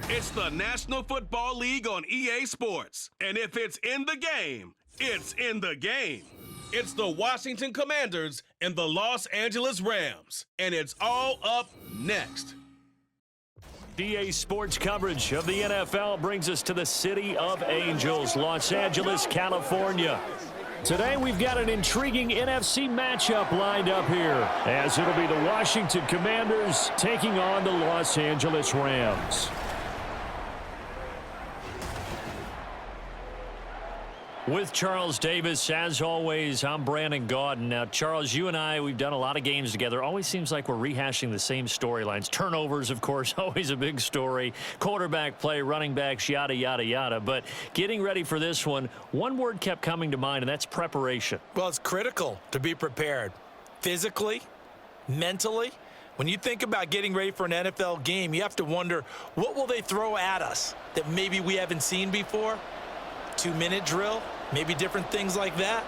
It's the National Football League on EA Sports. And if it's in the game, it's in the game. It's the Washington Commanders and the Los Angeles Rams. And it's all up next. EA Sports coverage of the NFL brings us to the City of Angels, Los Angeles, California. Today we've got an intriguing NFC matchup lined up here, as it'll be the Washington Commanders taking on the Los Angeles Rams. With Charles Davis, as always, I'm Brandon Gaudin. Now, Charles, you and I, we've done a lot of games together. Always seems like we're rehashing the same storylines. Turnovers, of course, always a big story. Quarterback play, running backs, yada, yada, yada. But getting ready for this one word kept coming to mind, and that's preparation. Well, it's critical to be prepared. Physically, mentally. When you think about getting ready for an NFL game, you have to wonder, what will they throw at us that maybe we haven't seen before? 2-minute drill? Maybe different things like that.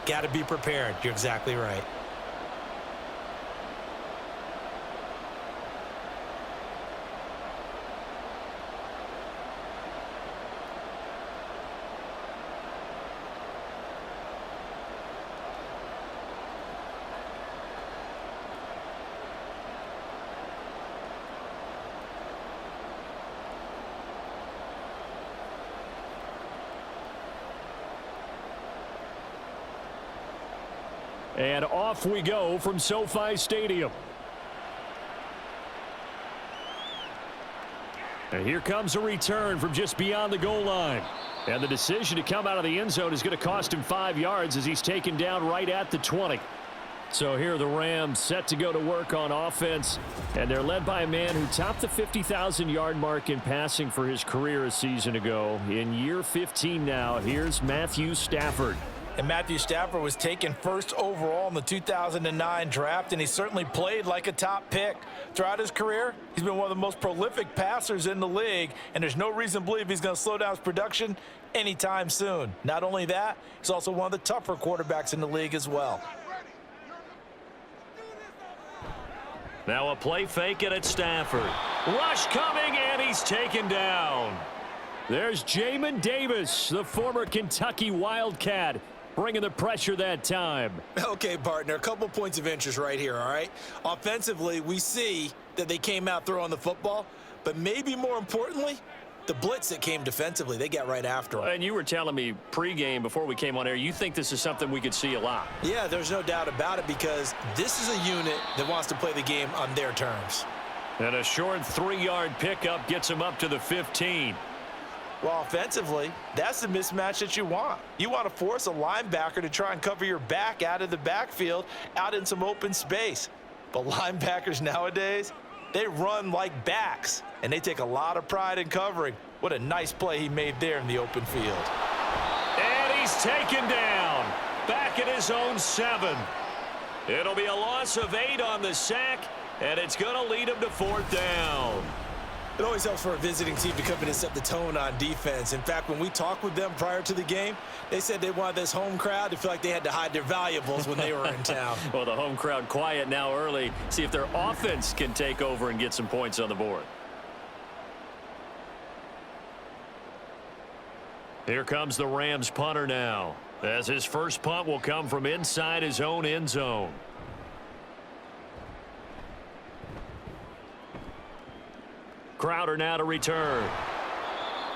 Got to be prepared. You're exactly right. And off we go from SoFi Stadium. And here comes a return from just beyond the goal line. And the decision to come out of the end zone is going to cost him 5 yards as he's taken down right at the 20. So here the Rams set to go to work on offense. And they're led by a man who topped the 50,000-yard mark in passing for his career a season ago. In year 15 now, here's Matthew Stafford. And Matthew Stafford was taken first overall in the 2009 draft, and he certainly played like a top pick. Throughout his career, he's been one of the most prolific passers in the league, and there's no reason to believe he's going to slow down his production anytime soon. Not only that, he's also one of the tougher quarterbacks in the league as well. Now a play fake it at Stafford. Rush coming, and he's taken down. There's Jamin Davis, the former Kentucky Wildcat, bringing the pressure that time. Okay, partner, a couple points of interest right here, all right? Offensively, we see that they came out throwing the football, but maybe more importantly, the blitz that came defensively, they got right after him. And you were telling me pregame before we came on air, you think this is something we could see a lot. Yeah, there's no doubt about it, because this is a unit that wants to play the game on their terms. And a short 3-yard pickup gets him up to the 15. Well, offensively, that's the mismatch that you want. You want to force a linebacker to try and cover your back out of the backfield, out in some open space. But linebackers nowadays, they run like backs, and they take a lot of pride in covering. What a nice play he made there in the open field. And he's taken down, back at his own 7. It'll be a loss of 8 on the sack, and it's going to lead him to 4th down. It always helps for a visiting team to come in and set the tone on defense. In fact, when we talked with them prior to the game, they said they wanted this home crowd to feel like they had to hide their valuables when they were in town. Well, the home crowd quiet now early. See if their offense can take over and get some points on the board. Here comes the Rams punter now, as his first punt will come from inside his own end zone. Crowder now to return.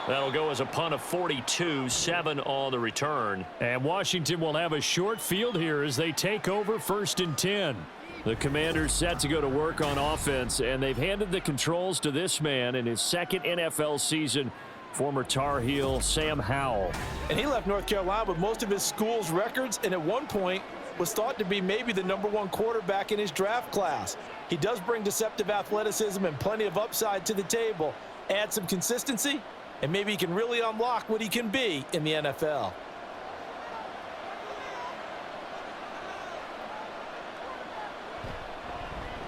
That'll go as a punt of 42, 7 on the return. And Washington will have a short field here as they take over 1st and 10. The Commanders set to go to work on offense, and they've handed the controls to this man in his 2nd NFL season, former Tar Heel Sam Howell. And he left North Carolina with most of his school's records, and at one point was thought to be maybe the #1 quarterback in his draft class. He does bring deceptive athleticism and plenty of upside to the table. Add some consistency, and maybe he can really unlock what he can be in the NFL.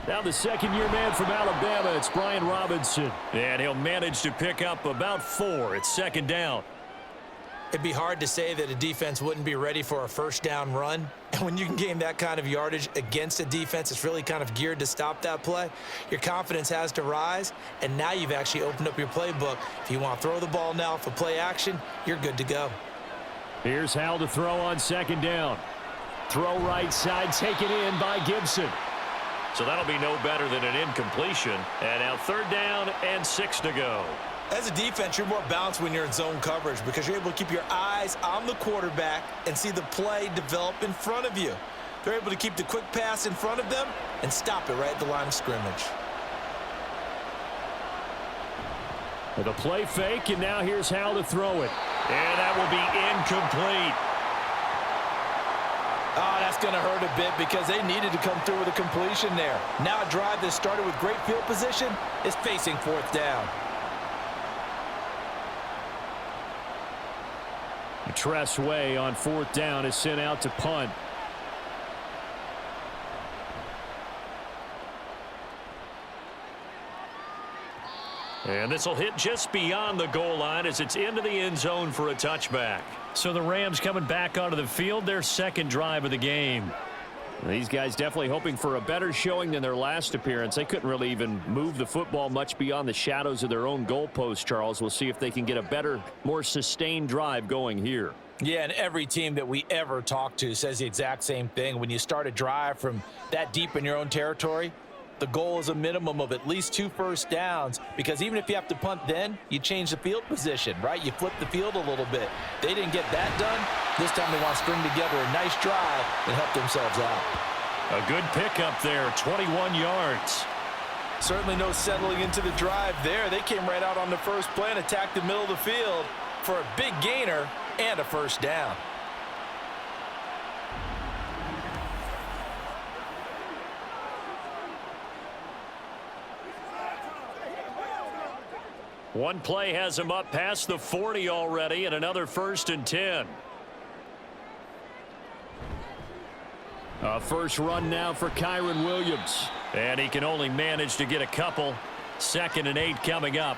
Now the second-year man from Alabama, it's Brian Robinson. And he'll manage to pick up about 4. It's 2nd down. It'd be hard to say that a defense wouldn't be ready for a first down run. And when you can gain that kind of yardage against a defense that's really kind of geared to stop that play, your confidence has to rise, and now you've actually opened up your playbook. If you want to throw the ball now for play action, you're good to go. Here's Hal to throw on second down. Throw right side, taken in by Gibson. So that'll be no better than an incompletion. And now third down and 6 to go. As a defense, you're more balanced when you're in zone coverage because you're able to keep your eyes on the quarterback and see the play develop in front of you. They're able to keep the quick pass in front of them and stop it right at the line of scrimmage. With a play fake, and now here's Hal to throw it. And that will be incomplete. Oh, that's going to hurt a bit because they needed to come through with a completion there. Now a drive that started with great field position is facing fourth down. Tress Way on fourth down is sent out to punt. And this will hit just beyond the goal line as it's into the end zone for a touchback. So the Rams coming back onto the field, their second drive of the game. These guys definitely hoping for a better showing than their last appearance. They couldn't really even move the football much beyond the shadows of their own goalpost, Charles. We'll see if they can get a better, more sustained drive going here. Yeah, and every team that we ever talk to says the exact same thing. When you start a drive from that deep in your own territory, the goal is a minimum of at least 2 first downs, because even if you have to punt then, you change the field position, right? You flip the field a little bit. They didn't get that done. This time they want to string together a nice drive and help themselves out. A good pickup there, 21 yards. Certainly no settling into the drive there. They came right out on the first play and attacked the middle of the field for a big gainer and a first down. One play has him up past the 40 already, and another 1st and 10. A first run now for Kyron Williams. And he can only manage to get a couple. 2nd and 8 coming up.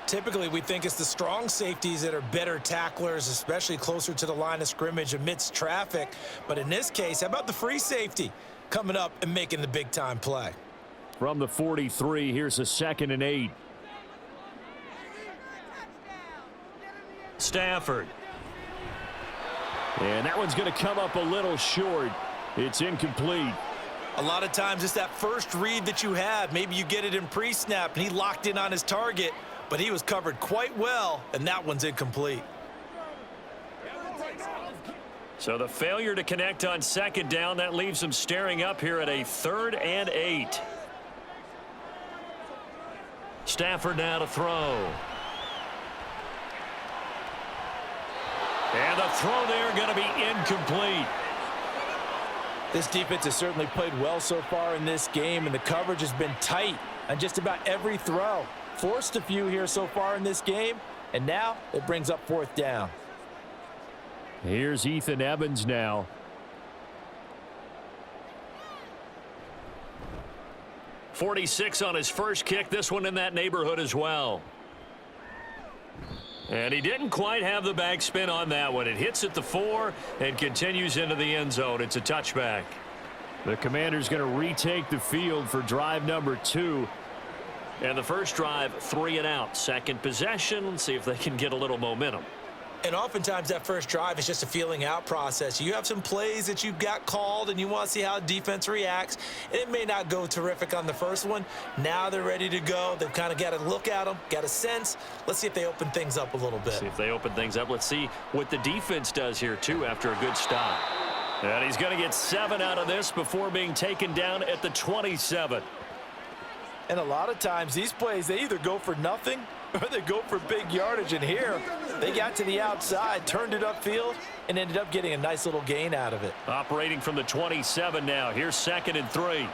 Typically, we think it's the strong safeties that are better tacklers, especially closer to the line of scrimmage amidst traffic. But in this case, how about the free safety coming up and making the big-time play? From the 43, here's a 2nd and 8. Stafford. And that one's going to come up a little short. It's incomplete. A lot of times it's that first read that you have. Maybe you get it in pre-snap and he locked in on his target, but he was covered quite well, and that one's incomplete. So the failure to connect on 2nd down, that leaves him staring up here at a 3rd and 8. Stafford now to throw. And the throw there going to be incomplete. This defense has certainly played well so far in this game, and the coverage has been tight on just about every throw. Forced a few here so far in this game, and now it brings up 4th down. Here's Ethan Evans now. .46 on his first kick. This one in that neighborhood as well. And he didn't quite have the backspin on that one. It hits at the 4 and continues into the end zone. It's a touchback. The Commanders going to retake the field for drive number 2. And the first drive, 3 and out. Second possession. Let's see if they can get a little momentum. And oftentimes that first drive is just a feeling out process. You have some plays that you've got called and you want to see how defense reacts. And it may not go terrific on the first one. Now they're ready to go. They've kind of got to look at them, got a sense. Let's see if they open things up a little bit. See if they open things up. Let's see what the defense does here, too, after a good stop. And he's going to get 7 out of this before being taken down at the 27. And a lot of times these plays, they either go for nothing or they go for big yardage. And here, they got to the outside, turned it upfield, and ended up getting a nice little gain out of it. Operating from the 27 now. Here's 2nd and 3.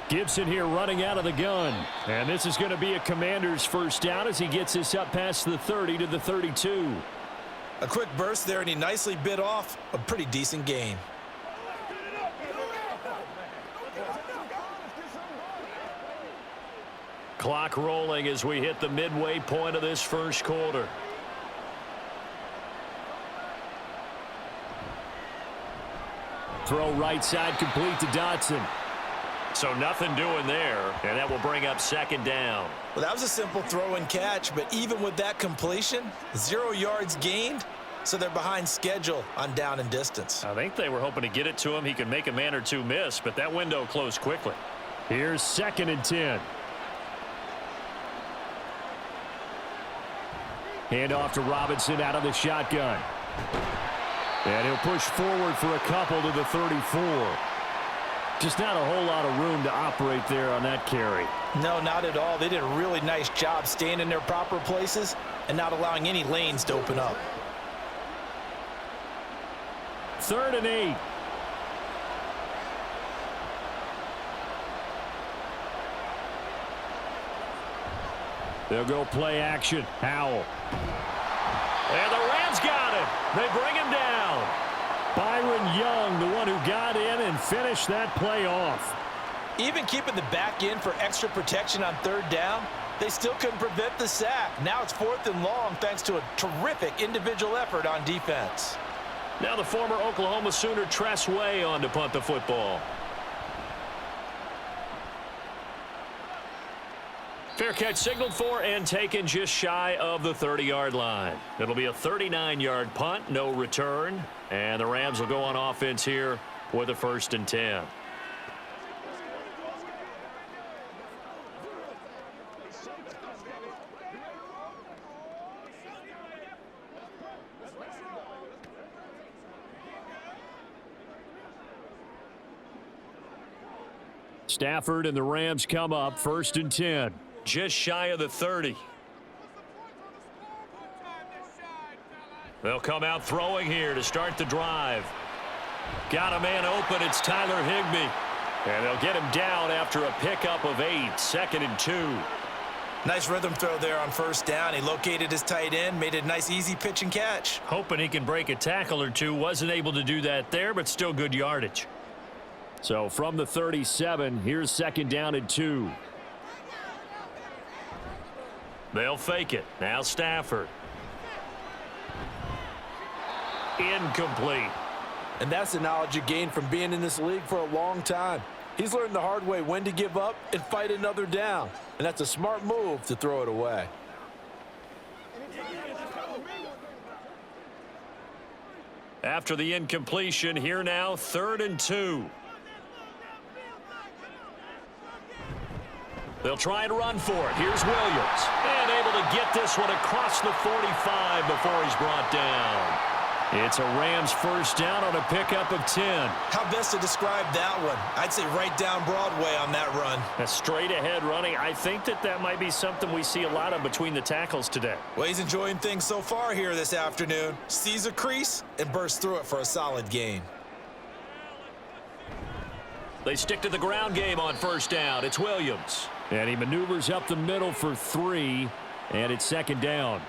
Gibson here running out of the gun. And this is going to be a Commander's first down as he gets this up past the 30 to the 32. A quick burst there, and he nicely bit off a pretty decent gain. Clock rolling as we hit the midway point of this first quarter. Throw right side complete to Dotson. So nothing doing there, and that will bring up second down. Well, that was a simple throw and catch, but even with that completion, 0 yards gained, so they're behind schedule on down and distance. I think they were hoping to get it to him. He could make a man or two miss, but that window closed quickly. Here's 2nd and 10. Hand off to Robinson out of the shotgun. And he'll push forward for a couple to the 34. Just not a whole lot of room to operate there on that carry. No, not at all. They did a really nice job staying in their proper places and not allowing any lanes to open up. 3rd and 8. They'll go play action. Howell. And the Rams got him. They bring him down. Byron Young, the one who got in and finished that play off. Even keeping the back in for extra protection on 3rd down, they still couldn't prevent the sack. Now it's 4th and long thanks to a terrific individual effort on defense. Now the former Oklahoma Sooner Tress Way on to punt the football. Fair catch signaled for and taken just shy of the 30-yard line. It'll be a 39-yard punt, no return. And the Rams will go on offense here with a 1st and 10. Stafford and the Rams come up 1st and 10. Just shy of the 30. They'll come out throwing here to start the drive. Got a man open. It's Tyler Higbee. And they'll get him down after a pickup of 8. 2nd and 2. Nice rhythm throw there on 1st down. He located his tight end, made a nice easy pitch and catch. Hoping he can break a tackle or two. Wasn't able to do that there, but still good yardage. So from the 37, here's 2nd down and 2. They'll fake it. Now Stafford. Incomplete. And that's the knowledge you gain from being in this league for a long time. He's learned the hard way when to give up and fight another down. And that's a smart move to throw it away. After the incompletion, here now 3rd and 2. They'll try and run for it. Here's Williams. And able to get this one across the 45 before he's brought down. It's a Rams 1st down on a pickup of 10. How best to describe that one? I'd say right down Broadway on that run. A straight ahead running. I think that might be something we see a lot of between the tackles today. Well, he's enjoying things so far here this afternoon. Sees a crease and bursts through it for a solid gain. They stick to the ground game on 1st down. It's Williams. And he maneuvers up the middle for 3, and it's 2nd down.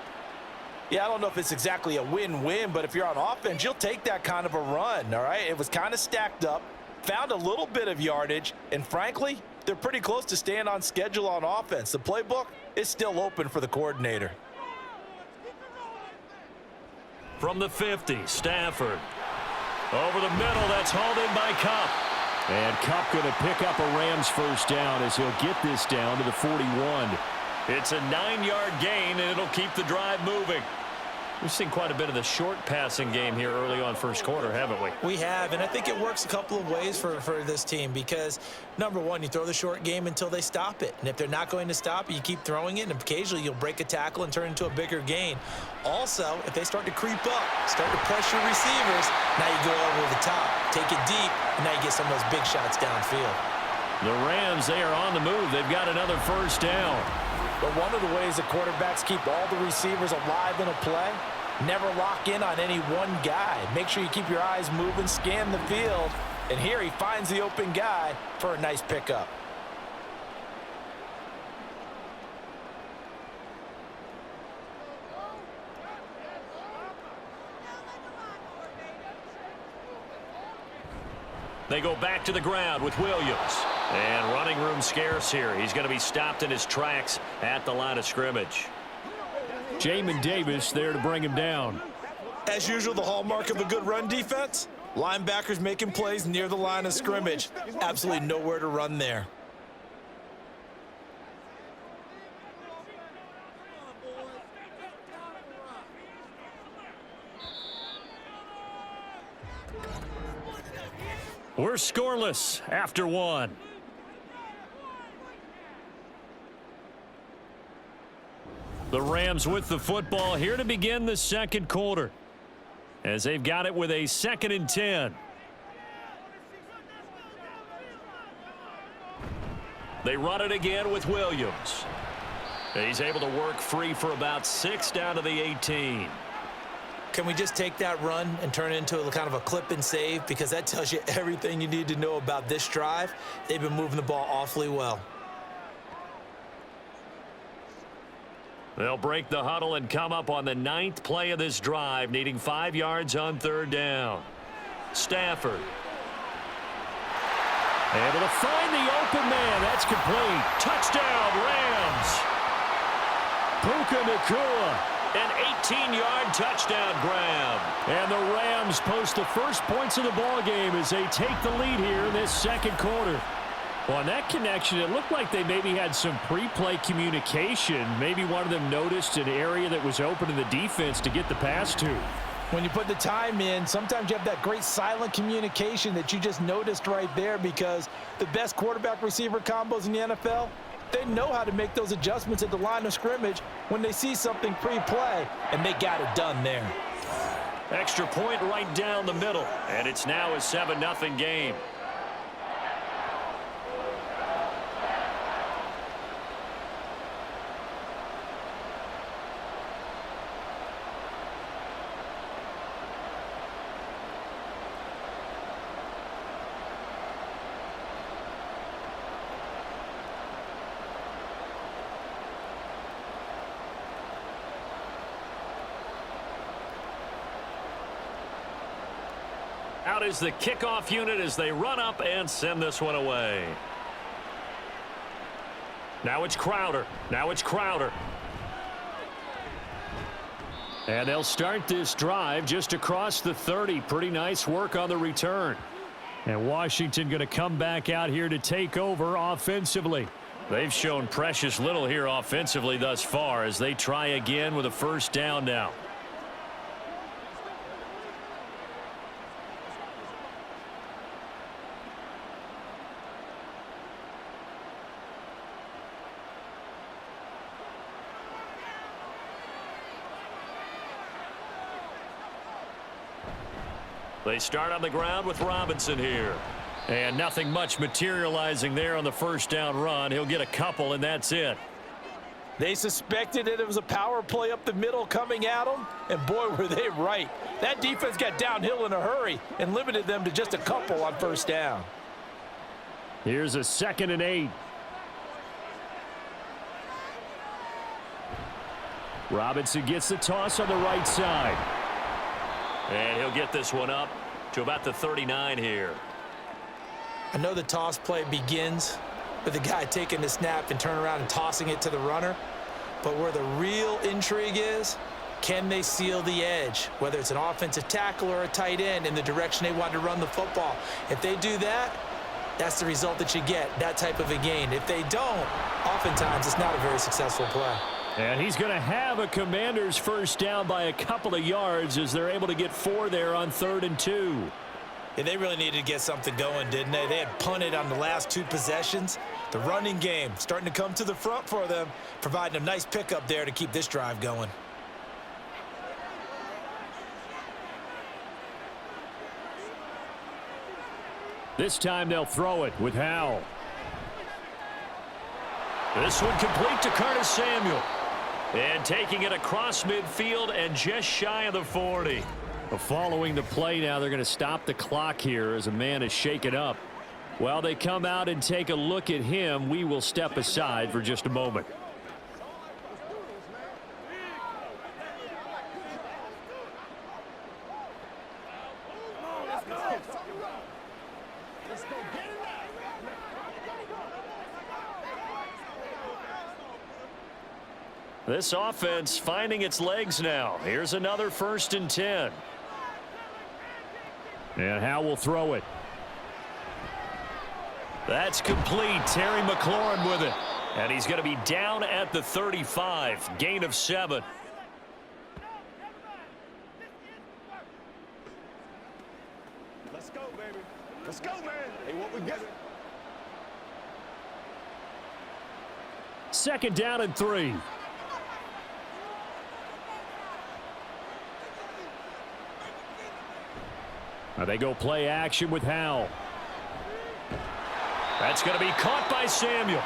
Yeah, I don't know if it's exactly a win-win, but if you're on offense, you'll take that kind of a run, all right? It was kind of stacked up, found a little bit of yardage, and frankly, they're pretty close to staying on schedule on offense. The playbook is still open for the coordinator. From the 50, Stafford. Over the middle, that's hauled in by Kupp. And Kupp going to pick up a Rams 1st down as he'll get this down to the 41. It's a 9-yard gain, and it'll keep the drive moving. We've seen quite a bit of the short passing game here early on 1st quarter, haven't we? We have, and I think it works a couple of ways for this team because, number one, you throw the short game until they stop it. And if they're not going to stop it, you keep throwing it, and occasionally you'll break a tackle and turn it into a bigger gain. Also, if they start to creep up, start to pressure receivers, now you go over the top, take it deep, and now you get some of those big shots downfield. The Rams, they are on the move. They've got another 1st down. But one of the ways that quarterbacks keep all the receivers alive in a play, never lock in on any one guy. Make sure you keep your eyes moving, scan the field. And here he finds the open guy for a nice pickup. They go back to the ground with Williams. And running room scarce here. He's going to be stopped in his tracks at the line of scrimmage. Jamin Davis there to bring him down. As usual, the hallmark of a good run defense, linebackers making plays near the line of scrimmage. Absolutely nowhere to run there. We're scoreless after one. The Rams with the football here to begin the second quarter, as they've got it with a 2nd and 10. They run it again with Williams. He's able to work free for about 6 down to the 18. Can we just take that run and turn it into a kind of a clip and save? Because that tells you everything you need to know about this drive. They've been moving the ball awfully well. They'll break the huddle and come up on the 9th play of this drive, needing 5 yards on 3rd down. Stafford. Able to find the open man. That's complete. Touchdown, Rams. Puka Nacua. An 18-yard touchdown grab. And the Rams post the first points of the ball game as they take the lead here in this second quarter. Well, on that connection, it looked like they maybe had some pre-play communication. Maybe one of them noticed an area that was open in the defense to get the pass to. When you put the time in, sometimes you have that great silent communication that you just noticed right there, because the best quarterback-receiver combos in the NFL, they know how to make those adjustments at the line of scrimmage when they see something pre-play, and they got it done there. Extra point right down the middle, and it's now a 7-0 game. Out is the kickoff unit as they run up and send this one away. Now it's Crowder. And they'll start this drive just across the 30. Pretty nice work on the return. And Washington going to come back out here to take over offensively. They've shown precious little here offensively thus far as they try again with a 1st down now. They start on the ground with Robinson here. And nothing much materializing there on the 1st down run. He'll get a couple, and that's it. They suspected that it was a power play up the middle coming at them, and boy, were they right. That defense got downhill in a hurry and limited them to just a couple on 1st down. Here's a 2nd and 8. Robinson gets the toss on the right side. And he'll get this one up to about the 39 here. I know the toss play begins with the guy taking the snap and turning around and tossing it to the runner. But where the real intrigue is, can they seal the edge, whether it's an offensive tackle or a tight end, in the direction they want to run the football? If they do that, that's the result that you get, that type of a gain. If they don't, oftentimes it's not a very successful play. And he's going to have a Commanders 1st down by a couple of yards as they're able to get 4 there on 3rd and 2. Yeah, they really needed to get something going, didn't they? They had punted on the last 2 possessions. The running game starting to come to the front for them, providing a nice pickup there to keep this drive going. This time they'll throw it with Howell. This one complete to Curtis Samuel. And taking it across midfield and just shy of the 40. Well, following the play now, they're going to stop the clock here as a man is shaken up. While they come out and take a look at him, we will step aside for just a moment. This offense finding its legs now. Here's another 1st and 10. And Howe will throw it. That's complete. Terry McLaurin with it. And he's going to be down at the 35. Gain of 7. Let's go, baby. Let's go, man. Hey, what we got? 2nd down and 3. Now they go play action with Howe. That's going to be caught by Samuel.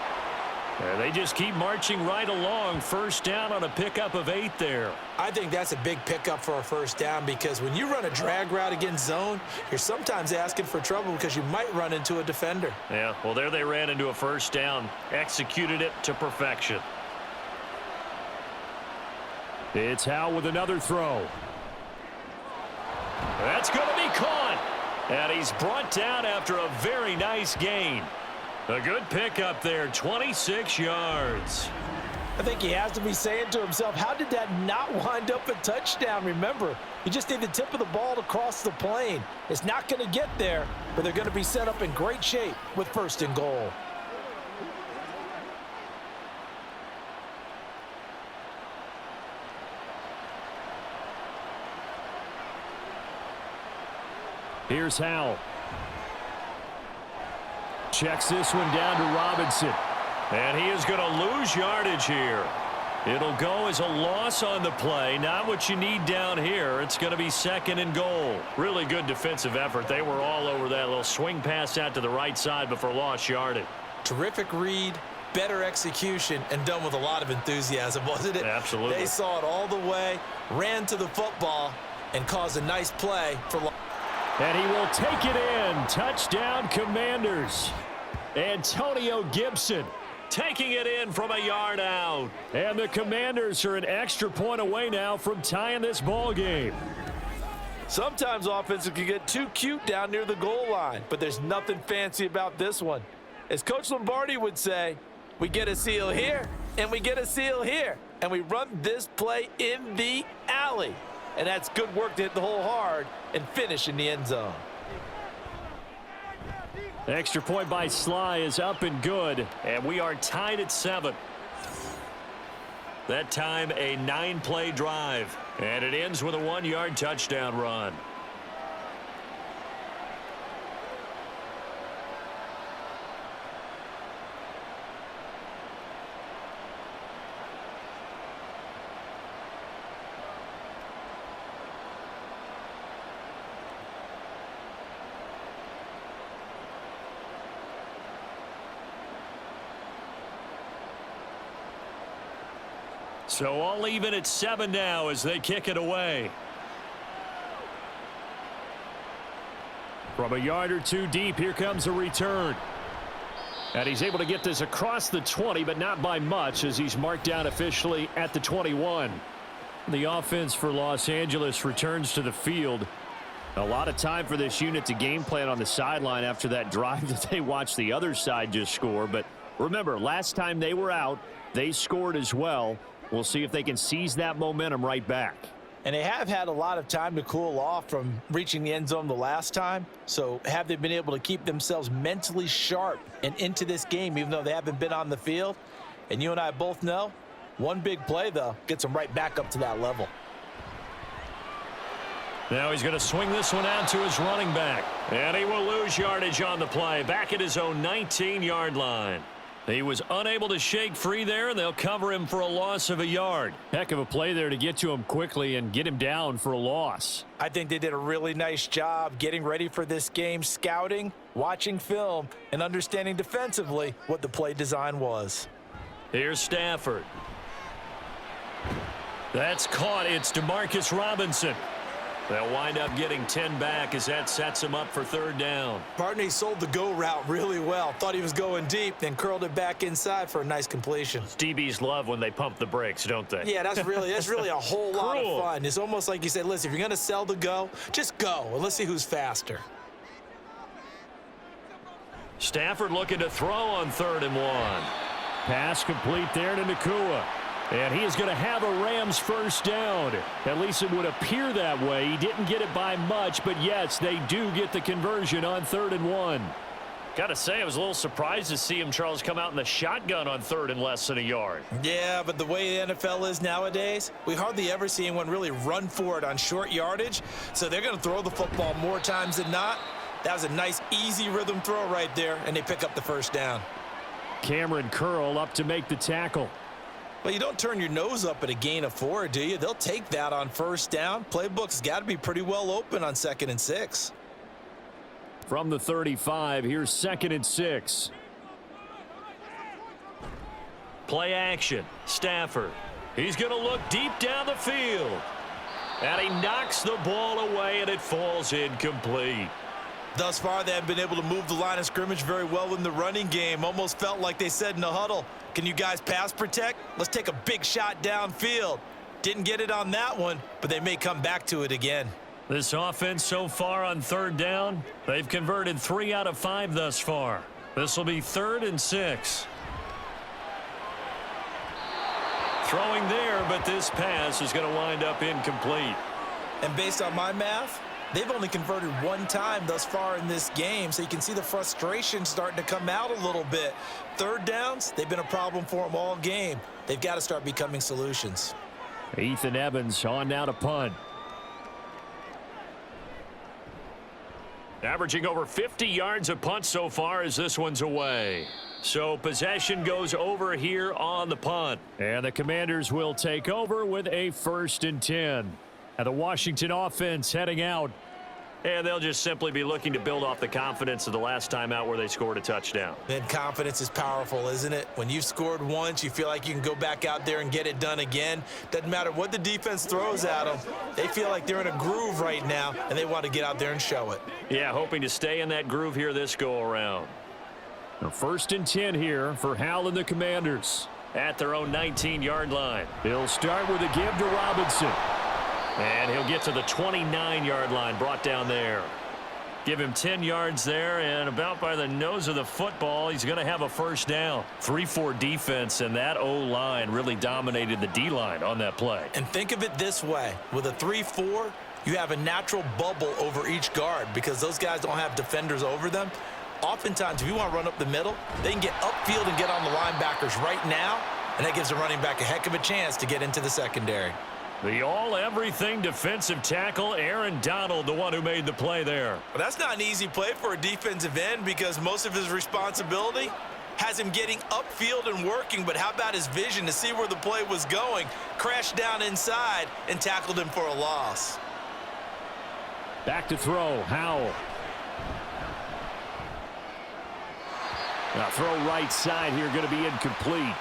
They just keep marching right along. 1st down on a pickup of 8 there. I think that's a big pickup for a 1st down because when you run a drag route against zone, you're sometimes asking for trouble because you might run into a defender. Yeah, well, there they ran into a 1st down. Executed it to perfection. It's Howe with another throw. That's going to be caught. And he's brought down after a very nice gain. A good pickup there, 26 yards. I think he has to be saying to himself, how did that not wind up a touchdown? Remember, you just need the tip of the ball to cross the plane. It's not going to get there, but they're going to be set up in great shape with 1st and goal. Here's Howe. Checks this one down to Robinson. And he is going to lose yardage here. It'll go as a loss on the play. Not what you need down here. It's going to be 2nd and goal. Really good defensive effort. They were all over that little swing pass out to the right side before lost yardage. Terrific read, better execution, and done with a lot of enthusiasm, wasn't it? Absolutely. They saw it all the way, ran to the football, and caused a nice play for. And he will take it in. Touchdown, Commanders. Antonio Gibson taking it in from a yard out. And the Commanders are an extra point away now from tying this ball game. Sometimes offenses can get too cute down near the goal line, but there's nothing fancy about this one. As Coach Lombardi would say, we get a seal here, and we get a seal here, and we run this play in the alley. And that's good work to hit the hole hard and finish in the end zone. Extra point by Sly is up and good. And we are tied at 7. That time a 9-play drive. And it ends with a 1-yard touchdown run. So all even at 7 now as they kick it away. From a yard or 2 deep, here comes a return. And he's able to get this across the 20, but not by much as he's marked down officially at the 21. The offense for Los Angeles returns to the field. A lot of time for this unit to game plan on the sideline after that drive that they watched the other side just score. But remember, last time they were out, they scored as well. We'll see if they can seize that momentum right back. And they have had a lot of time to cool off from reaching the end zone the last time. So have they been able to keep themselves mentally sharp and into this game even though they haven't been on the field? And you and I both know, one big play, though, gets them right back up to that level. Now he's going to swing this one out to his running back. And he will lose yardage on the play. Back at his own 19-yard line. He was unable to shake free there, and they'll cover him for a loss of a yard. Heck of a play there to get to him quickly and get him down for a loss. I think they did a really nice job getting ready for this game, scouting, watching film, and understanding defensively what the play design was. Here's Stafford. That's caught. It's DeMarcus Robinson. They'll wind up getting 10 back as that sets him up for 3rd down. Partner, he sold the go route really well. Thought he was going deep, then curled it back inside for a nice completion. DBs love when they pump the brakes, don't they? Yeah, that's really a whole lot of fun. It's almost like you say, listen, if you're going to sell the go, just go, and let's see who's faster. Stafford looking to throw on 3rd and 1. Pass complete there to Nakua. And he is going to have a Rams first down. At least it would appear that way. He didn't get it by much, but yes, they do get the conversion on 3rd and 1. Got to say, I was a little surprised to see him, Charles, come out in the shotgun on 3rd and less than a yard. Yeah, but the way the NFL is nowadays, we hardly ever see anyone really run for it on short yardage. So they're going to throw the football more times than not. That was a nice, easy rhythm throw right there, and they pick up the first down. Cameron Curl up to make the tackle. Well, you don't turn your nose up at a gain of 4, do you? They'll take that on first down. Playbook's got to be pretty well open on 2nd and 6. From the 35, here's 2nd and 6. Play action. Stafford. He's going to look deep down the field. And he knocks the ball away, and it falls incomplete. Thus far, they haven't been able to move the line of scrimmage very well in the running game. Almost felt like they said in the huddle, can you guys pass protect? Let's take a big shot downfield. Didn't get it on that one, but they may come back to it again. This offense so far on 3rd down, they've converted 3 out of 5 thus far. This will be 3rd and 6. Throwing there, but this pass is going to wind up incomplete. And based on my math, they've only converted 1 time thus far in this game, so you can see the frustration starting to come out a little bit. 3rd downs, they've been a problem for them all game. They've got to start becoming solutions. Ethan Evans on now to punt. Averaging over 50 yards a punt so far as this one's away. So possession goes over here on the punt. And the Commanders will take over with a 1st and 10. And the Washington offense heading out. And they'll just simply be looking to build off the confidence of the last time out where they scored a touchdown. And confidence is powerful, isn't it? When you've scored once, you feel like you can go back out there and get it done again. Doesn't matter what the defense throws at them. They feel like they're in a groove right now, and they want to get out there and show it. Yeah, hoping to stay in that groove here this go-around. A 1st and 10 here for Hal and the Commanders. At their own 19-yard line. They'll start with a give to Robinson. And he'll get to the 29-yard line, brought down there. Give him 10 yards there, and about by the nose of the football, he's going to have a first down. 3-4 defense, and that O-line really dominated the D-line on that play. And think of it this way. With a 3-4, you have a natural bubble over each guard because those guys don't have defenders over them. Oftentimes, if you want to run up the middle, they can get upfield and get on the linebackers right now, and that gives the running back a heck of a chance to get into the secondary. The all-everything defensive tackle, Aaron Donald, the one who made the play there. Well, that's not an easy play for a defensive end because most of his responsibility has him getting upfield and working, but how about his vision to see where the play was going, crashed down inside, and tackled him for a loss. Back to throw, Howell. Now throw right side here, going to be incomplete.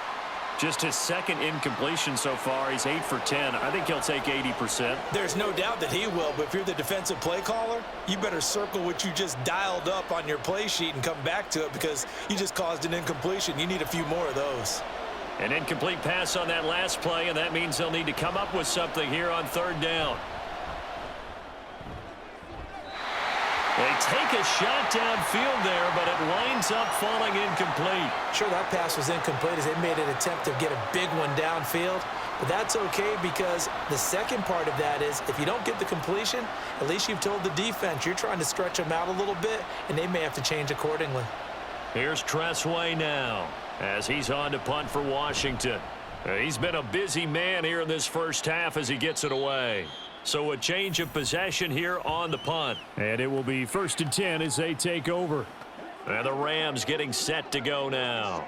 Just his 2nd incompletion so far. He's 8 for 10. I think he'll take 80%. There's no doubt that he will, but if you're the defensive play caller, you better circle what you just dialed up on your play sheet and come back to it because you just caused an incompletion. You need a few more of those. An incomplete pass on that last play, and that means they'll need to come up with something here on 3rd down. They take a shot downfield there, but it winds up falling incomplete. Sure, that pass was incomplete as they made an attempt to get a big one downfield, but that's okay because the second part of that is if you don't get the completion, at least you've told the defense you're trying to stretch them out a little bit, and they may have to change accordingly. Here's Tressway now as he's on to punt for Washington. He's been a busy man here in this first half as he gets it away. So a change of possession here on the punt. And it will be 1st and 10 as they take over. And the Rams getting set to go now.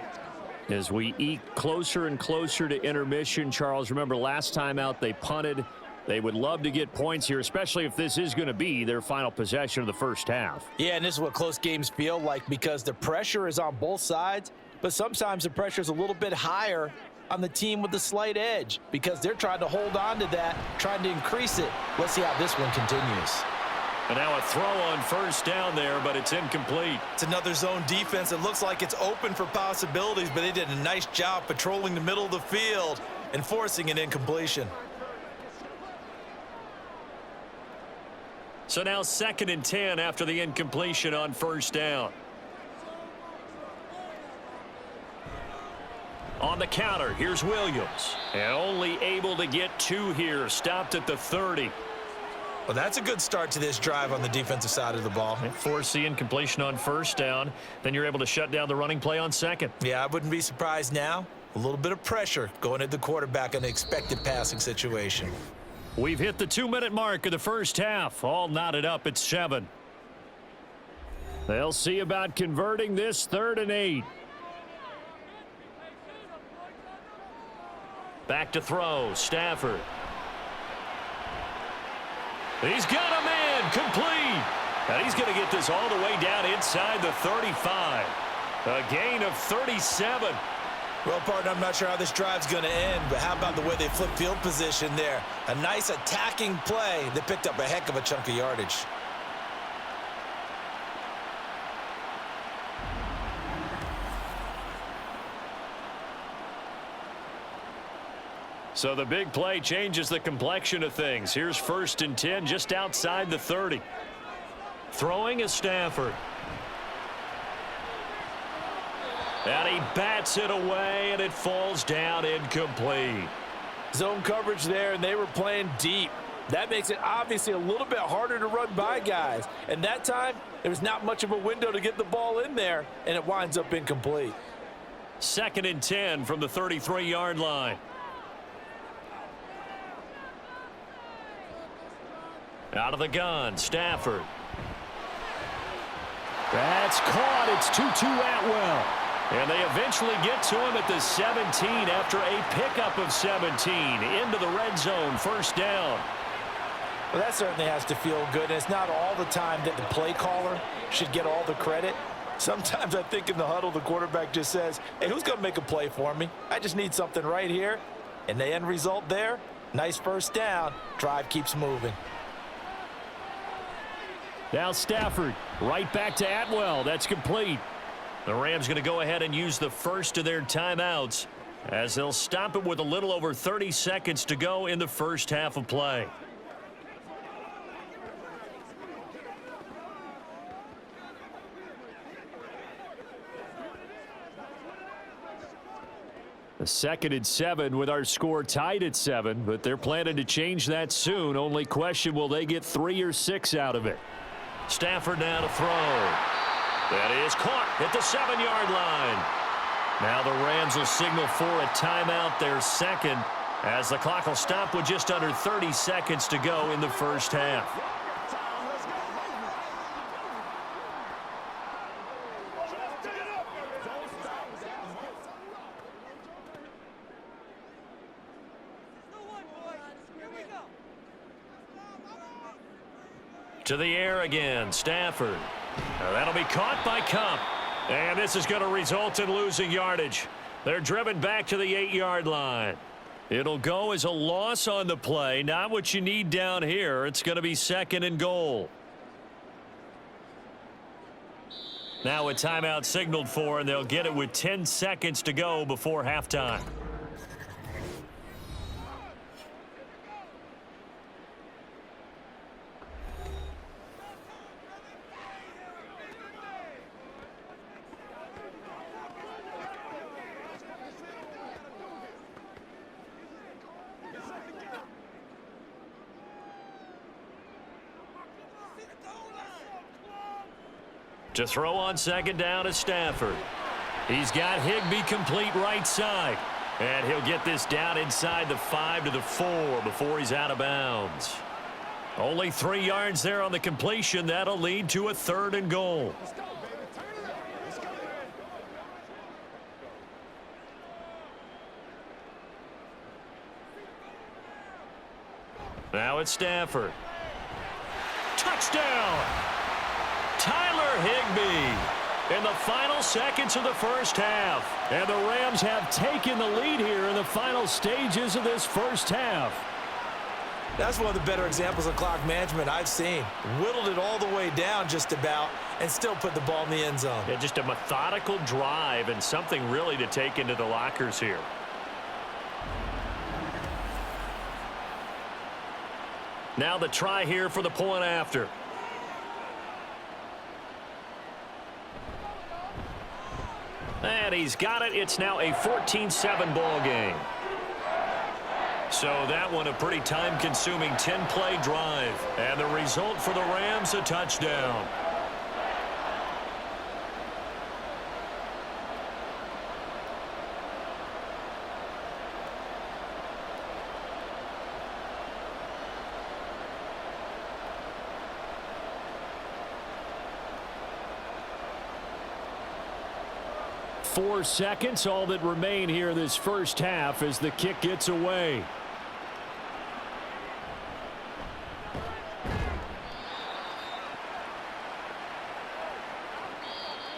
As we eke closer and closer to intermission, Charles, remember last time out they punted. They would love to get points here, especially if this is going to be their final possession of the first half. Yeah, and this is what close games feel like because the pressure is on both sides, but sometimes the pressure is a little bit higher on the team with the slight edge because they're trying to hold on to that, trying to increase it. Let's see how this one continues. And now a throw on first down there, but it's incomplete. It's another zone defense. It looks like it's open for possibilities, but they did a nice job patrolling the middle of the field and forcing an incompletion. So now 2nd and 10 after the incompletion on first down. On the counter, here's Williams. And only able to get 2 here. Stopped at the 30. Well, that's a good start to this drive on the defensive side of the ball. Force incompletion on first down. Then you're able to shut down the running play on second. Yeah, I wouldn't be surprised now. A little bit of pressure going at the quarterback in an expected passing situation. We've hit the 2-minute mark of the first half. All knotted up at 7. They'll see about converting this 3rd and 8. Back to throw. Stafford. He's got a man complete. And he's going to get this all the way down inside the 35. A gain of 37. Well, partner, I'm not sure how this drive's going to end, but how about the way they flip field position there? A nice attacking play that picked up a heck of a chunk of yardage. So the big play changes the complexion of things. Here's 1st and 10 just outside the 30. Throwing is Stafford. And he bats it away, and it falls down incomplete. Zone coverage there, and they were playing deep. That makes it obviously a little bit harder to run by guys. And that time, there was not much of a window to get the ball in there, and it winds up incomplete. 2nd and 10 from the 33-yard line. Out of the gun, Stafford. That's caught. It's Tutu Atwell. And they eventually get to him at the 17 after a pickup of 17 into the red zone. 1st down. Well, that certainly has to feel good. And it's not all the time that the play caller should get all the credit. Sometimes I think in the huddle, the quarterback just says, hey, who's going to make a play for me? I just need something right here. And the end result there, nice 1st down. Drive keeps moving. Now Stafford, right back to Atwell. That's complete. The Rams going to go ahead and use the first of their timeouts as they'll stop it with a little over 30 seconds to go in the first half of play. The 2nd and 7 with our score tied at 7, but they're planning to change that soon. Only question, will they get 3 or 6 out of it? Stafford now to throw. That is caught at the 7-yard line. Now the Rams will signal for a timeout, their 2nd, as the clock will stop with just under 30 seconds to go in the first half. To the air again, Stafford. Now that'll be caught by Cup. And this is going to result in losing yardage. They're driven back to the 8-yard line. It'll go as a loss on the play. Not what you need down here. It's going to be 2nd and goal. Now a timeout signaled for, and they'll get it with 10 seconds to go before halftime. To throw on 2nd down is Stafford. He's got Higbee complete right side. And he'll get this down inside the 5 to the 4 before he's out of bounds. Only 3 yards there on the completion. That'll lead to a 3rd and goal. Now it's Stafford. Touchdown! Tyler Higbee in the final seconds of the first half. And the Rams have taken the lead here in the final stages of this first half. That's one of the better examples of clock management I've seen. Whittled it all the way down just about and still put the ball in the end zone. Yeah, just a methodical drive and something really to take into the lockers here. Now the try here for the point after. And he's got it. It's now a 14-7 ball game. So that one a pretty time-consuming 10-play drive. And the result for the Rams, a touchdown. Four seconds, all that remain here this first half as the kick gets away.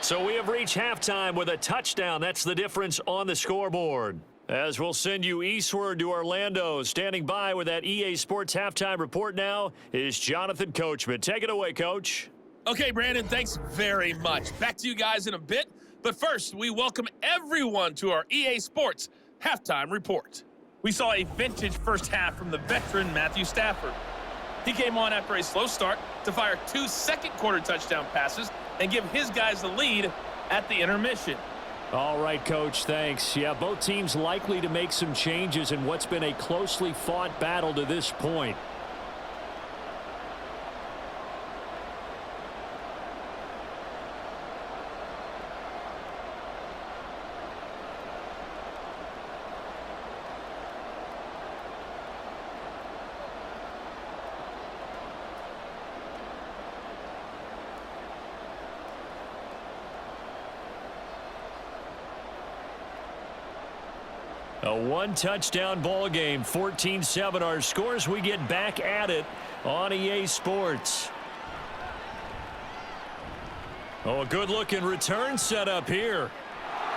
So we have reached halftime with a touchdown. That's the difference on the scoreboard. As we'll send you eastward to Orlando, standing by with that EA Sports halftime report now is Jonathan Coachman. Take it away, Coach. Okay, Brandon, thanks very much. Back to you guys in a bit. But first, we welcome everyone to our EA Sports halftime report. We saw a vintage first half from the veteran Matthew Stafford. He came on after a slow start to fire 2 second-quarter touchdown passes and give his guys the lead at the intermission. All right, Coach, thanks. Yeah, both teams likely to make some changes in what's been a closely fought battle to this point. A one-touchdown ball game, 14-7 our scores. We get back at it on EA Sports. Oh, a good-looking return setup here.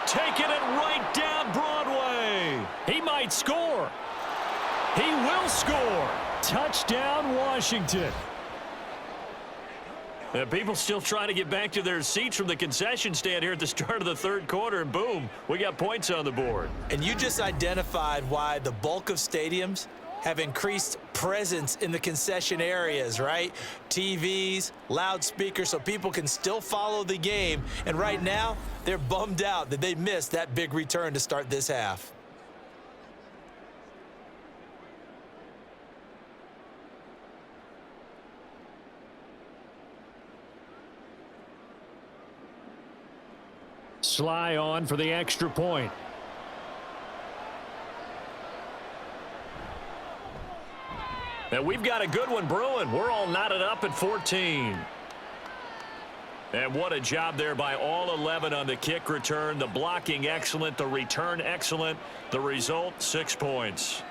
Taking it right down Broadway. He might score. He will score. Touchdown, Washington. People still trying to get back to their seats from the concession stand here at the start of the third quarter, and boom, we got points on the board. And you just identified why the bulk of stadiums have increased presence in the concession areas, right? TVs, loudspeakers, so people can still follow the game. And right now, they're bummed out that they missed that big return to start this half. Sly on for the extra point. And we've got a good one brewing. We're all knotted up at 14. And what a job there by all 11 on the kick return. The blocking excellent, the return excellent. The result, 6 points.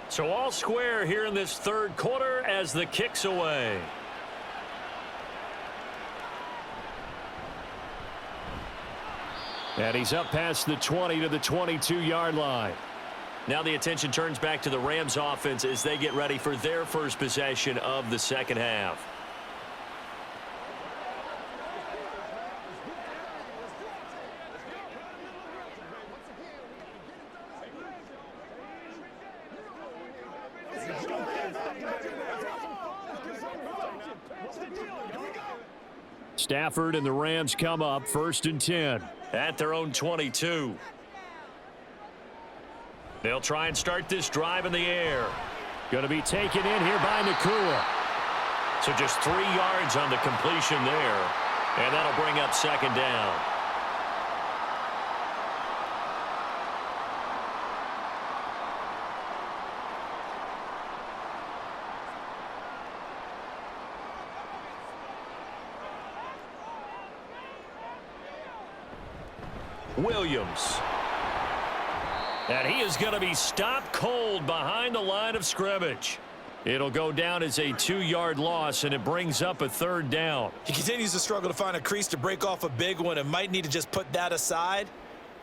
So all square here in this third quarter as the kick's away. And he's up past the 20 to the 22-yard line. Now the attention turns back to the Rams offense as they get ready for their first possession of the second half. Stafford and the Rams come up 1st and 10. At their own 22. They'll try and start this drive in the air. Going to be taken in here by Nakua. So just 3 yards on the completion there. And that'll bring up second down. Williams. And he is going to be stopped cold behind the line of scrimmage. It'll go down as a 2-yard loss, and it brings up a third down. He continues to struggle to find a crease to break off a big one and might need to just put that aside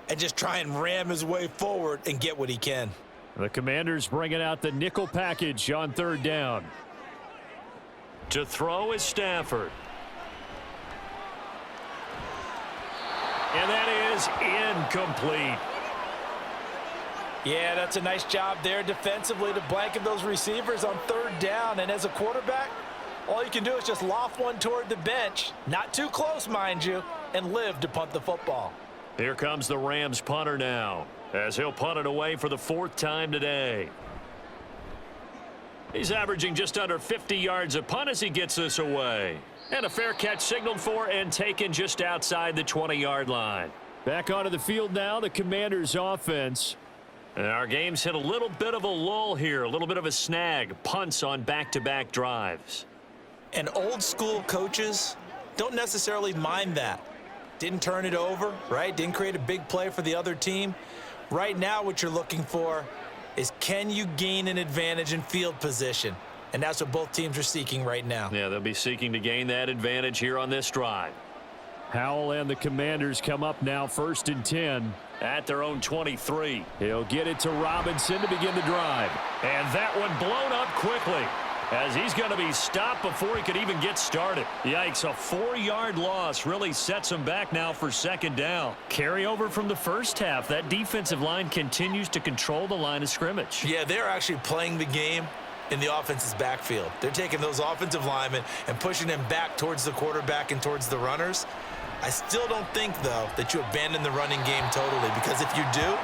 and just try and ram his way forward and get what he can. The Commanders bringing out the nickel package on 3rd down. To throw is Stafford. And that is incomplete. Yeah, that's a nice job there defensively to blanket those receivers on 3rd down. And as a quarterback, all you can do is just loft one toward the bench. Not too close, mind you, and live to punt the football. Here comes the Rams punter now, as he'll punt it away for the 4th time today. He's averaging just under 50 yards a punt as he gets this away. And a fair catch signaled for and taken just outside the 20-yard line. Back onto the field now, the Commanders offense. And our game's hit a little bit of a lull here, a little bit of a snag. Punts on back-to-back drives. And old school coaches don't necessarily mind that. Didn't turn it over, right? Didn't create a big play for the other team. Right now what you're looking for is, can you gain an advantage in field position? And that's what both teams are seeking right now. Yeah, they'll be seeking to gain that advantage here on this drive. Howell and the Commanders come up now 1st and 10. At their own 23. He'll get it to Robinson to begin the drive. And that one blown up quickly, as he's going to be stopped before he could even get started. Yikes, a 4-yard loss really sets him back now for 2nd down. Carry over from the first half. That defensive line continues to control the line of scrimmage. Yeah, they're actually playing the game in the offense's backfield. They're taking those offensive linemen and pushing them back towards the quarterback and towards the runners. I still don't think, though, that you abandon the running game totally, because if you do,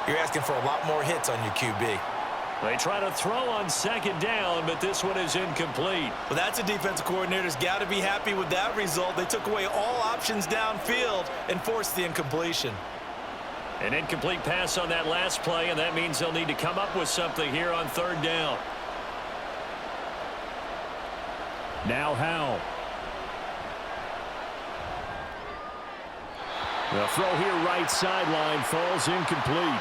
you're asking for a lot more hits on your QB. They try to throw on 2nd down, but this one is incomplete. Well, that's a defensive coordinator's got to be happy with that result. They took away all options downfield and forced the incompletion. An incomplete pass on that last play, and that means they'll need to come up with something here on 3rd down. Now Howell. The throw here right sideline falls incomplete.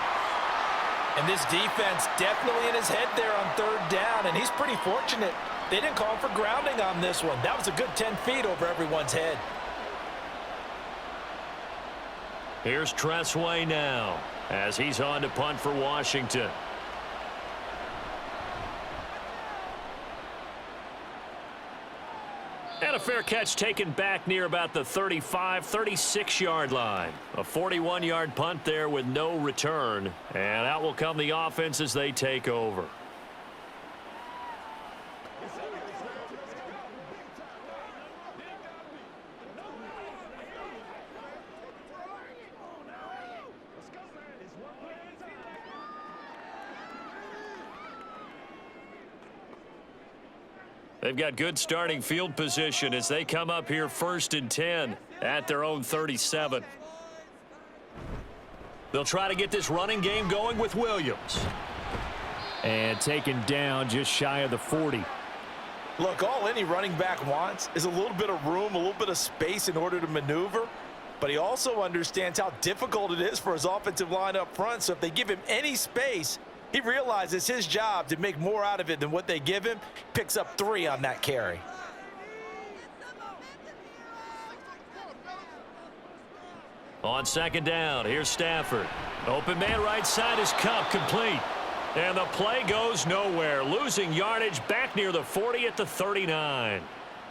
And this defense definitely in his head there on 3rd down, and he's pretty fortunate. They didn't call him for grounding on this one. That was a good 10 feet over everyone's head. Here's Tressway now, as he's on to punt for Washington. And a fair catch taken back near about the 35, 36-yard line. A 41-yard punt there with no return. And out will come the offense as they take over. They've got good starting field position as they come up here 1st and 10 at their own 37. They'll try to get this running game going with Williams. And taken down just shy of the 40. Look, all any running back wants is a little bit of room, a little bit of space in order to maneuver. But he also understands how difficult it is for his offensive line up front. So if they give him any space, he realizes his job to make more out of it than what they give him. Picks up 3 on that carry. On 2nd down, here's Stafford. Open man right side is Cup, complete. And the play goes nowhere, losing yardage back near the 40 at the 39.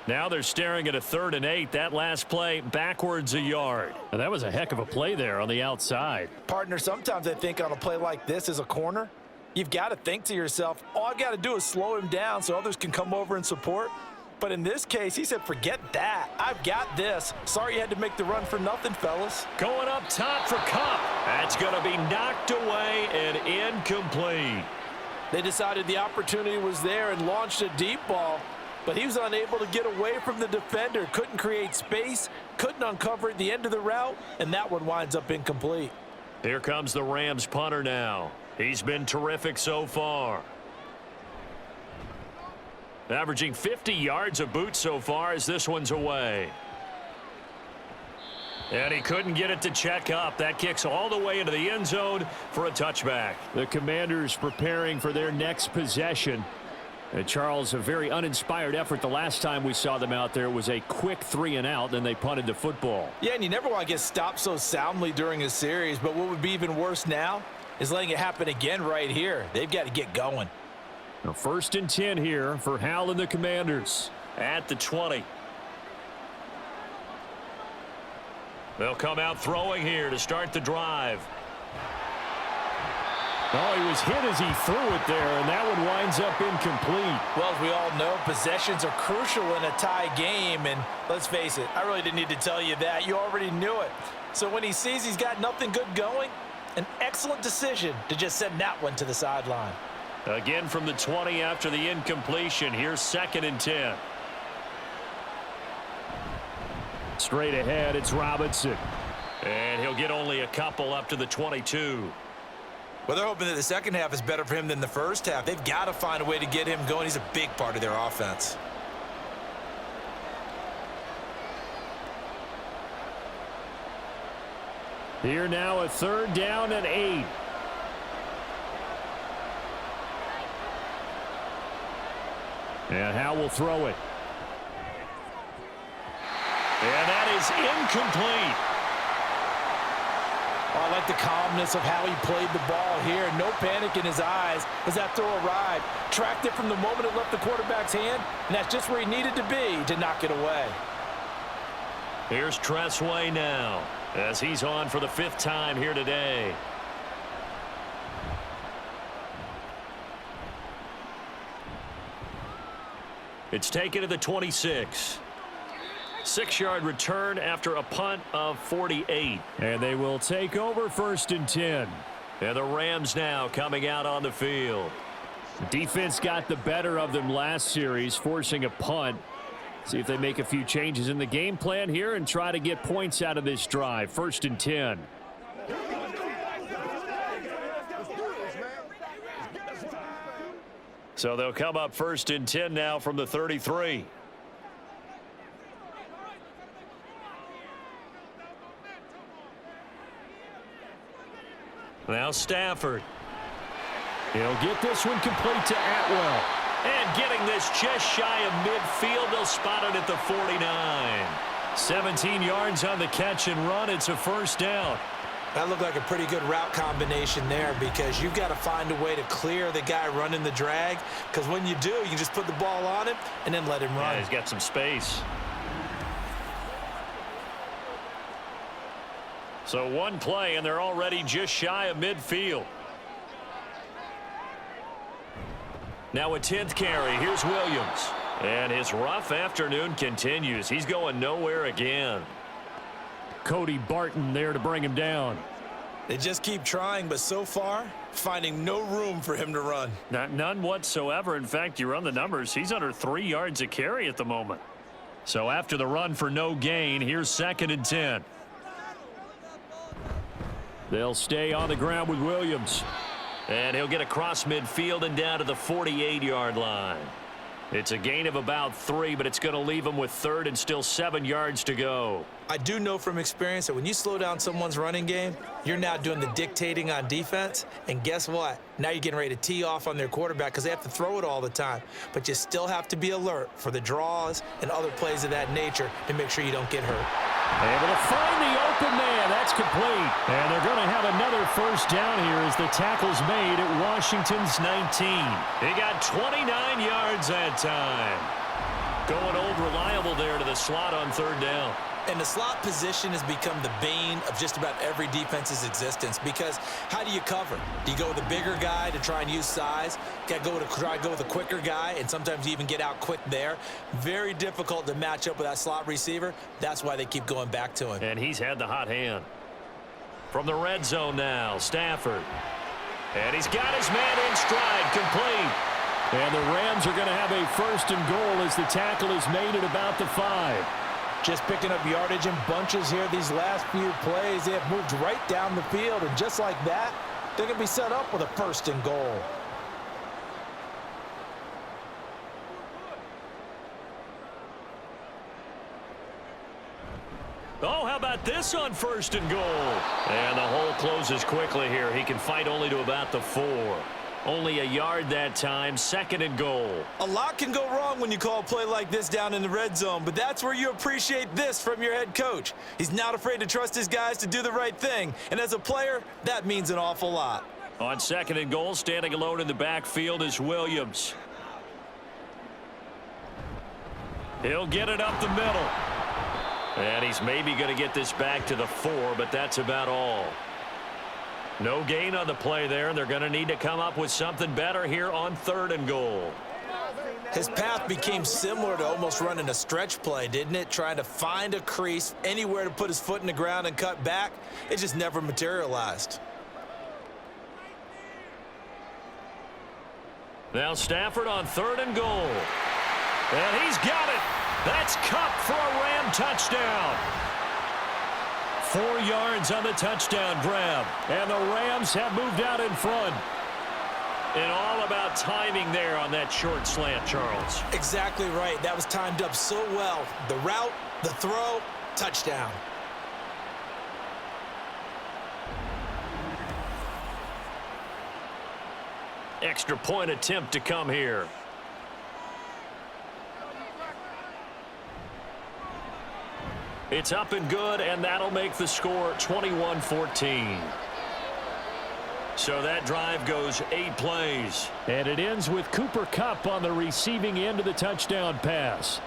Now they're staring at a 3rd and 8. That last play backwards a yard. And that was a heck of a play there on the outside. Partner, sometimes I think on a play like this as a corner, you've got to think to yourself, all I've got to do is slow him down so others can come over and support. But in this case, he said, forget that. I've got this. Sorry you had to make the run for nothing, fellas. Going up top for Cup. That's going to be knocked away and incomplete. They decided the opportunity was there and launched a deep ball, but he was unable to get away from the defender. Couldn't create space, couldn't uncover at the end of the route, and that one winds up incomplete. Here comes the Rams punter now. He's been terrific so far. Averaging 50 yards a boot so far as this one's away. And he couldn't get it to check up. That kicks all the way into the end zone for a touchback. The Commanders preparing for their next possession. Charles, a very uninspired effort the last time we saw them out there was a quick 3 and out, then they punted the football. Yeah, and you never want to get stopped so soundly during a series, but what would be even worse now is letting it happen again right here. They've got to get going. Now 1st and 10 here for Hal and the Commanders at the 20. They'll come out throwing here to start the drive. Oh, he was hit as he threw it there, and that one winds up incomplete. Well, as we all know, possessions are crucial in a tie game, and let's face it, I really didn't need to tell you that. You already knew it. So when he sees he's got nothing good going, an excellent decision to just send that one to the sideline. Again from the 20 after the incompletion. Here's 2nd and 10. Straight ahead, it's Robinson. And he'll get only a couple up to the 22. Well, they're hoping that the second half is better for him than the first half. They've got to find a way to get him going. He's a big part of their offense. Here now a 3rd down and 8. And Hal will throw it. And that is incomplete. Oh, I like the calmness of how he played the ball here. No panic in his eyes as that throw arrived. Tracked it from the moment it left the quarterback's hand, and that's just where he needed to be to knock it away. Here's Tressway now as he's on for the 5th time here today. It's taken to the 26. 6-yard return after a punt of 48. And they will take over 1st and 10. And the Rams now coming out on the field. Defense got the better of them last series, forcing a punt. See if they make a few changes in the game plan here and try to get points out of this drive. 1st and 10. So they'll come up 1st and 10 now from the 33. Now Stafford. He'll get this one complete to Atwell. And getting this just shy of midfield. They'll spot it at the 49. 17 yards on the catch and run. It's a 1st down. That looked like a pretty good route combination there because you've got to find a way to clear the guy running the drag, because when you do, you just put the ball on him and then let him run. Yeah, he's got some space. So one play, and they're already just shy of midfield. Now a 10th carry. Here's Williams. And his rough afternoon continues. He's going nowhere again. Cody Barton there to bring him down. They just keep trying, but so far, finding no room for him to run. None whatsoever. In fact, you run the numbers. He's under 3 yards a carry at the moment. So after the run for no gain, here's 2nd and 10. They'll stay on the ground with Williams. And he'll get across midfield and down to the 48-yard line. It's a gain of about 3, but it's going to leave him with 3rd and still 7 yards to go. I do know from experience that when you slow down someone's running game, you're now doing the dictating on defense. And guess what? Now you're getting ready to tee off on their quarterback because they have to throw it all the time. But you still have to be alert for the draws and other plays of that nature to make sure you don't get hurt. Able to find the open man. That's complete. And they're going to have another 1st down here as the tackle's made at Washington's 19. He got 29 yards that time. Going old reliable there to the slot on 3rd down. And the slot position has become the bane of just about every defense's existence because how do you cover? Do you go with a bigger guy to try and use size? Got to try to go with a quicker guy, and sometimes you even get out quick there. Very difficult to match up with that slot receiver. That's why they keep going back to him. And he's had the hot hand. From the red zone now, Stafford. And he's got his man in stride, complete. And the Rams are going to have a 1st and goal as the tackle is made at about the 5. Just picking up yardage in bunches here these last few plays. They have moved right down the field, and just like that, they're going to be set up with a 1st and goal. Oh, how about this on 1st and goal? And the hole closes quickly here. He can fight only to about the 4. Only a yard that time, 2nd and goal. A lot can go wrong when you call a play like this down in the red zone, but that's where you appreciate this from your head coach. He's not afraid to trust his guys to do the right thing, and as a player, that means an awful lot. On 2nd and goal, standing alone in the backfield is Williams. He'll get it up the middle. And he's maybe going to get this back to the 4, but that's about all. No gain on the play there, and they're going to need to come up with something better here on 3rd and goal. His path became similar to almost running a stretch play, didn't it? Trying to find a crease, anywhere to put his foot in the ground and cut back. It just never materialized. Now Stafford on 3rd and goal. And he's got it. That's Kupp for a Ram touchdown. 4 yards on the touchdown grab. And the Rams have moved out in front. And all about timing there on that short slant, Charles. Exactly right. That was timed up so well. The route, the throw, touchdown. Extra point attempt to come here. It's up and good, and that'll make the score 21-14. So that drive goes 8 plays. And it ends with Cooper Kupp on the receiving end of the touchdown pass.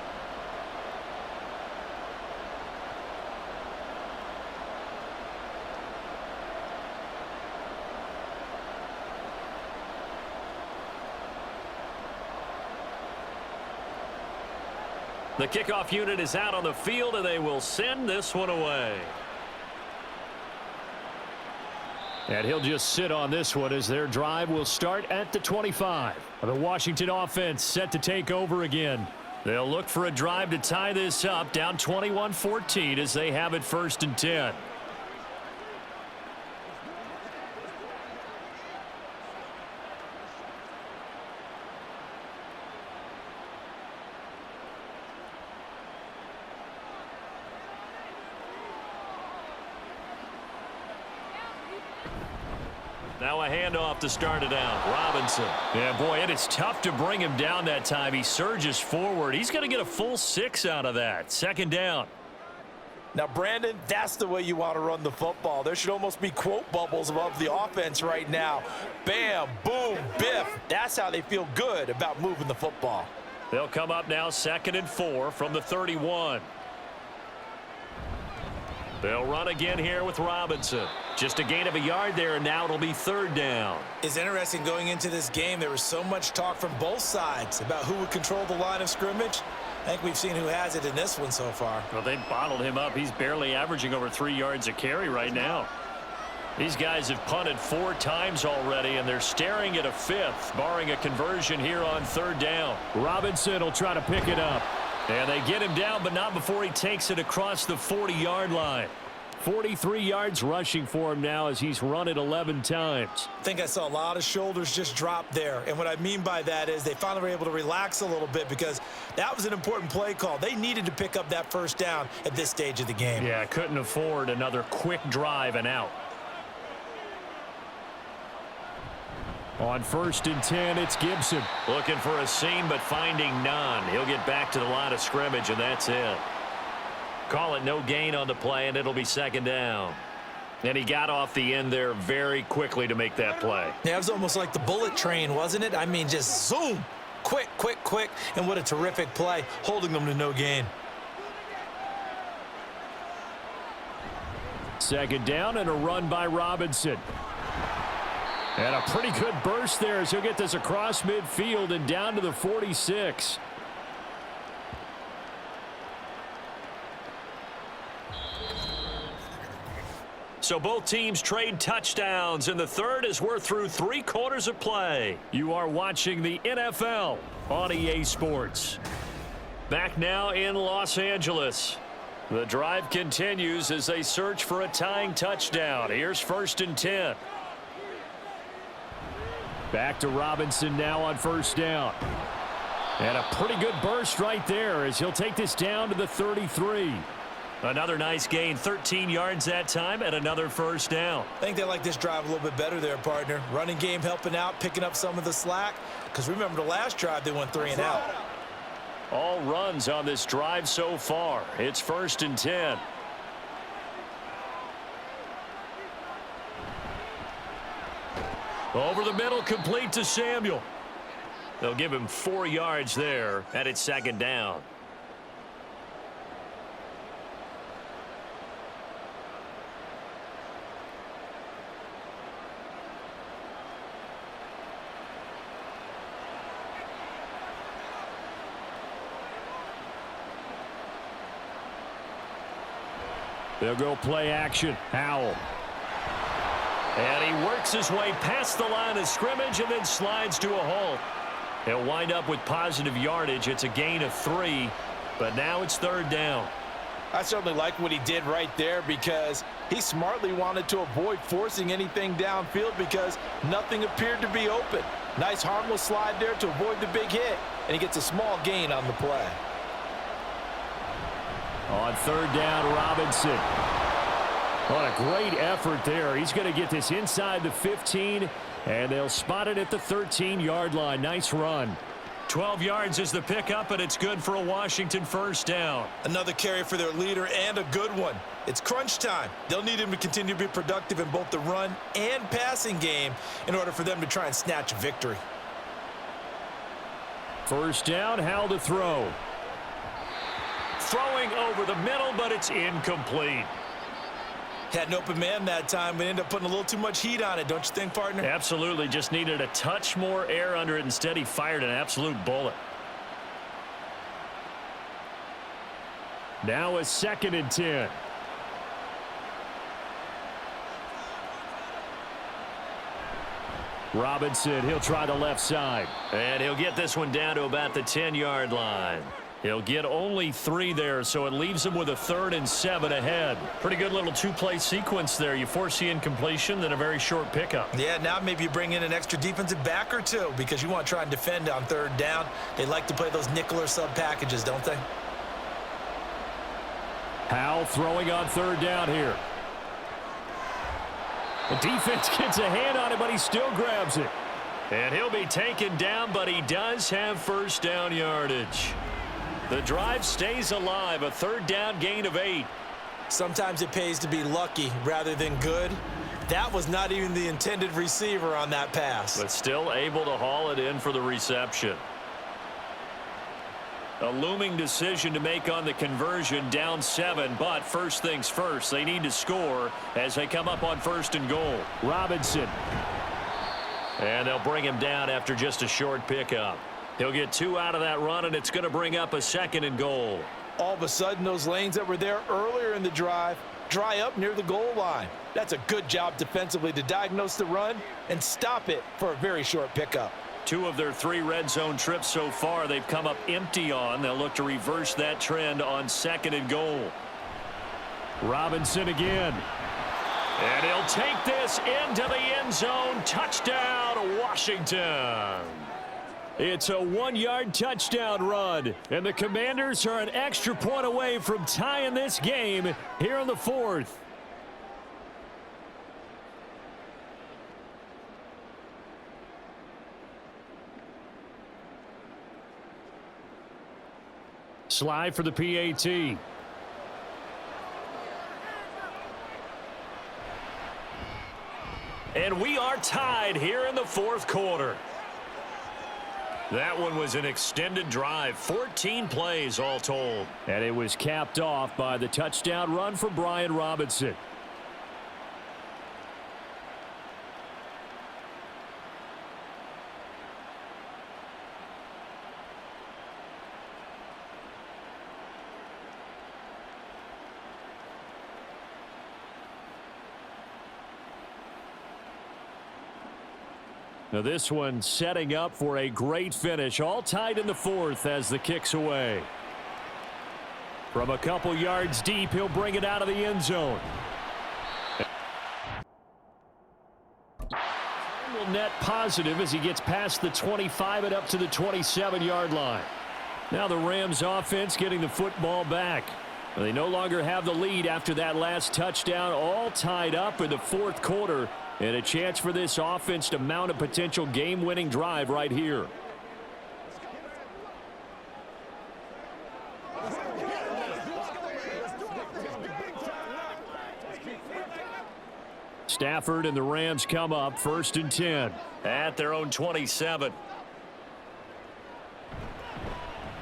The kickoff unit is out on the field, and they will send this one away. And he'll just sit on this one as their drive will start at the 25. The Washington offense set to take over again. They'll look for a drive to tie this up, down 21-14 as they have it 1st and 10. Now a handoff to start it out. Robinson. Yeah, boy, it is tough to bring him down that time. He surges forward. He's going to get a full 6 out of that. 2nd down. Now, Brandon, that's the way you want to run the football. There should almost be quote bubbles above the offense right now. Bam, boom, biff. That's how they feel good about moving the football. They'll come up now 2nd and 4 from the 31. They'll run again here with Robinson. Just a gain of a yard there, and now it'll be 3rd down. It's interesting going into this game. There was so much talk from both sides about who would control the line of scrimmage. I think we've seen who has it in this one so far. Well, they bottled him up. He's barely averaging over 3 yards a carry right now. These guys have punted 4 times already, and they're staring at a 5th, barring a conversion here on 3rd down. Robinson will try to pick it up. And they get him down, but not before he takes it across the 40-yard line. 43 yards rushing for him now as he's run it 11 times. I think I saw a lot of shoulders just drop there. And what I mean by that is they finally were able to relax a little bit because that was an important play call. They needed to pick up that 1st down at this stage of the game. Yeah, couldn't afford another quick drive and out. On 1st and 10, it's Gibson. Looking for a seam, but finding none. He'll get back to the line of scrimmage, and that's it. Call it no gain on the play, and it'll be 2nd down. And he got off the end there very quickly to make that play. Yeah, it was almost like the bullet train, wasn't it? I mean, just zoom. Quick, quick, quick. And what a terrific play, holding them to no gain. 2nd down and a run by Robinson. And a pretty good burst there as he'll get this across midfield and down to the 46. So both teams trade touchdowns, and the 3rd as we're through 3 quarters of play. You are watching the NFL on EA Sports. Back now in Los Angeles. The drive continues as they search for a tying touchdown. Here's 1st and 10. Back to Robinson now on 1st down. And a pretty good burst right there as he'll take this down to the 33. Another nice gain, 13 yards that time, and another 1st down. I think they like this drive a little bit better there, partner. Running game helping out, picking up some of the slack. Because remember the last drive, they went 3 and out. All runs on this drive so far. It's 1st and 10. Over the middle, complete to Samuel. They'll give him 4 yards there, and it's second down. They'll go play action. Howell. And he works his way past the line of scrimmage and then slides to a halt. He'll wind up with positive yardage. It's a gain of 3, but now it's third down. I certainly like what he did right there because he smartly wanted to avoid forcing anything downfield because nothing appeared to be open. Nice harmless slide there to avoid the big hit, and he gets a small gain on the play. On third down, Robinson. What a great effort there. He's going to get this inside the 15, and they'll spot it at the 13-yard line. Nice run. 12 yards is the pickup, and it's good for a Washington first down. Another carry for their leader, and a good one. It's crunch time. They'll need him to continue to be productive in both the run and passing game in order for them to try and snatch a victory. First down, Howell to throw. Throwing over the middle, but it's incomplete. Had an open man that time, but ended up putting a little too much heat on it, don't you think, partner? Absolutely. Just needed a touch more air under it. Instead, he fired an absolute bullet. Now a 2nd and 10. Robinson, he'll try the left side. And he'll get this one down to about the 10-yard line. He'll get only 3 there, so it leaves him with a 3rd and 7 ahead. Pretty good little 2-play sequence there. You force the incompletion, then a very short pickup. Yeah, now maybe you bring in an extra defensive back or two because you want to try and defend on third down. They like to play those nickel or sub packages, don't they? Howell throwing on third down here. The defense gets a hand on it, but he still grabs it. And he'll be taken down, but he does have first down yardage. The drive stays alive, a third down gain of 8. Sometimes it pays to be lucky rather than good. That was not even the intended receiver on that pass. But still able to haul it in for the reception. A looming decision to make on the conversion, down 7, but first things first, they need to score as they come up on 1st and goal. Robinson. And they'll bring him down after just a short pickup. He'll get 2 out of that run, and it's going to bring up a 2nd and goal. All of a sudden, those lanes that were there earlier in the drive dry up near the goal line. That's a good job defensively to diagnose the run and stop it for a very short pickup. 2 of their 3 red zone trips so far they've come up empty on. They'll look to reverse that trend on 2nd and goal. Robinson again. And he'll take this into the end zone. Touchdown, Washington. It's a 1-yard touchdown run, and the Commanders are an extra point away from tying this game here in the 4th. Slide for the PAT. And we are tied here in the 4th quarter. That one was an extended drive, 14 plays all told. And it was capped off by the touchdown run from Brian Robinson. Now this one setting up for a great finish. All tied in the 4th as the kick's away. From a couple yards deep, he'll bring it out of the end zone. Will net positive as he gets past the 25 and up to the 27-yard line. Now the Rams offense getting the football back. They no longer have the lead after that last touchdown. All tied up in the 4th quarter. And a chance for this offense to mount a potential game-winning drive right here. Stafford and the Rams come up 1st and 10 at their own 27.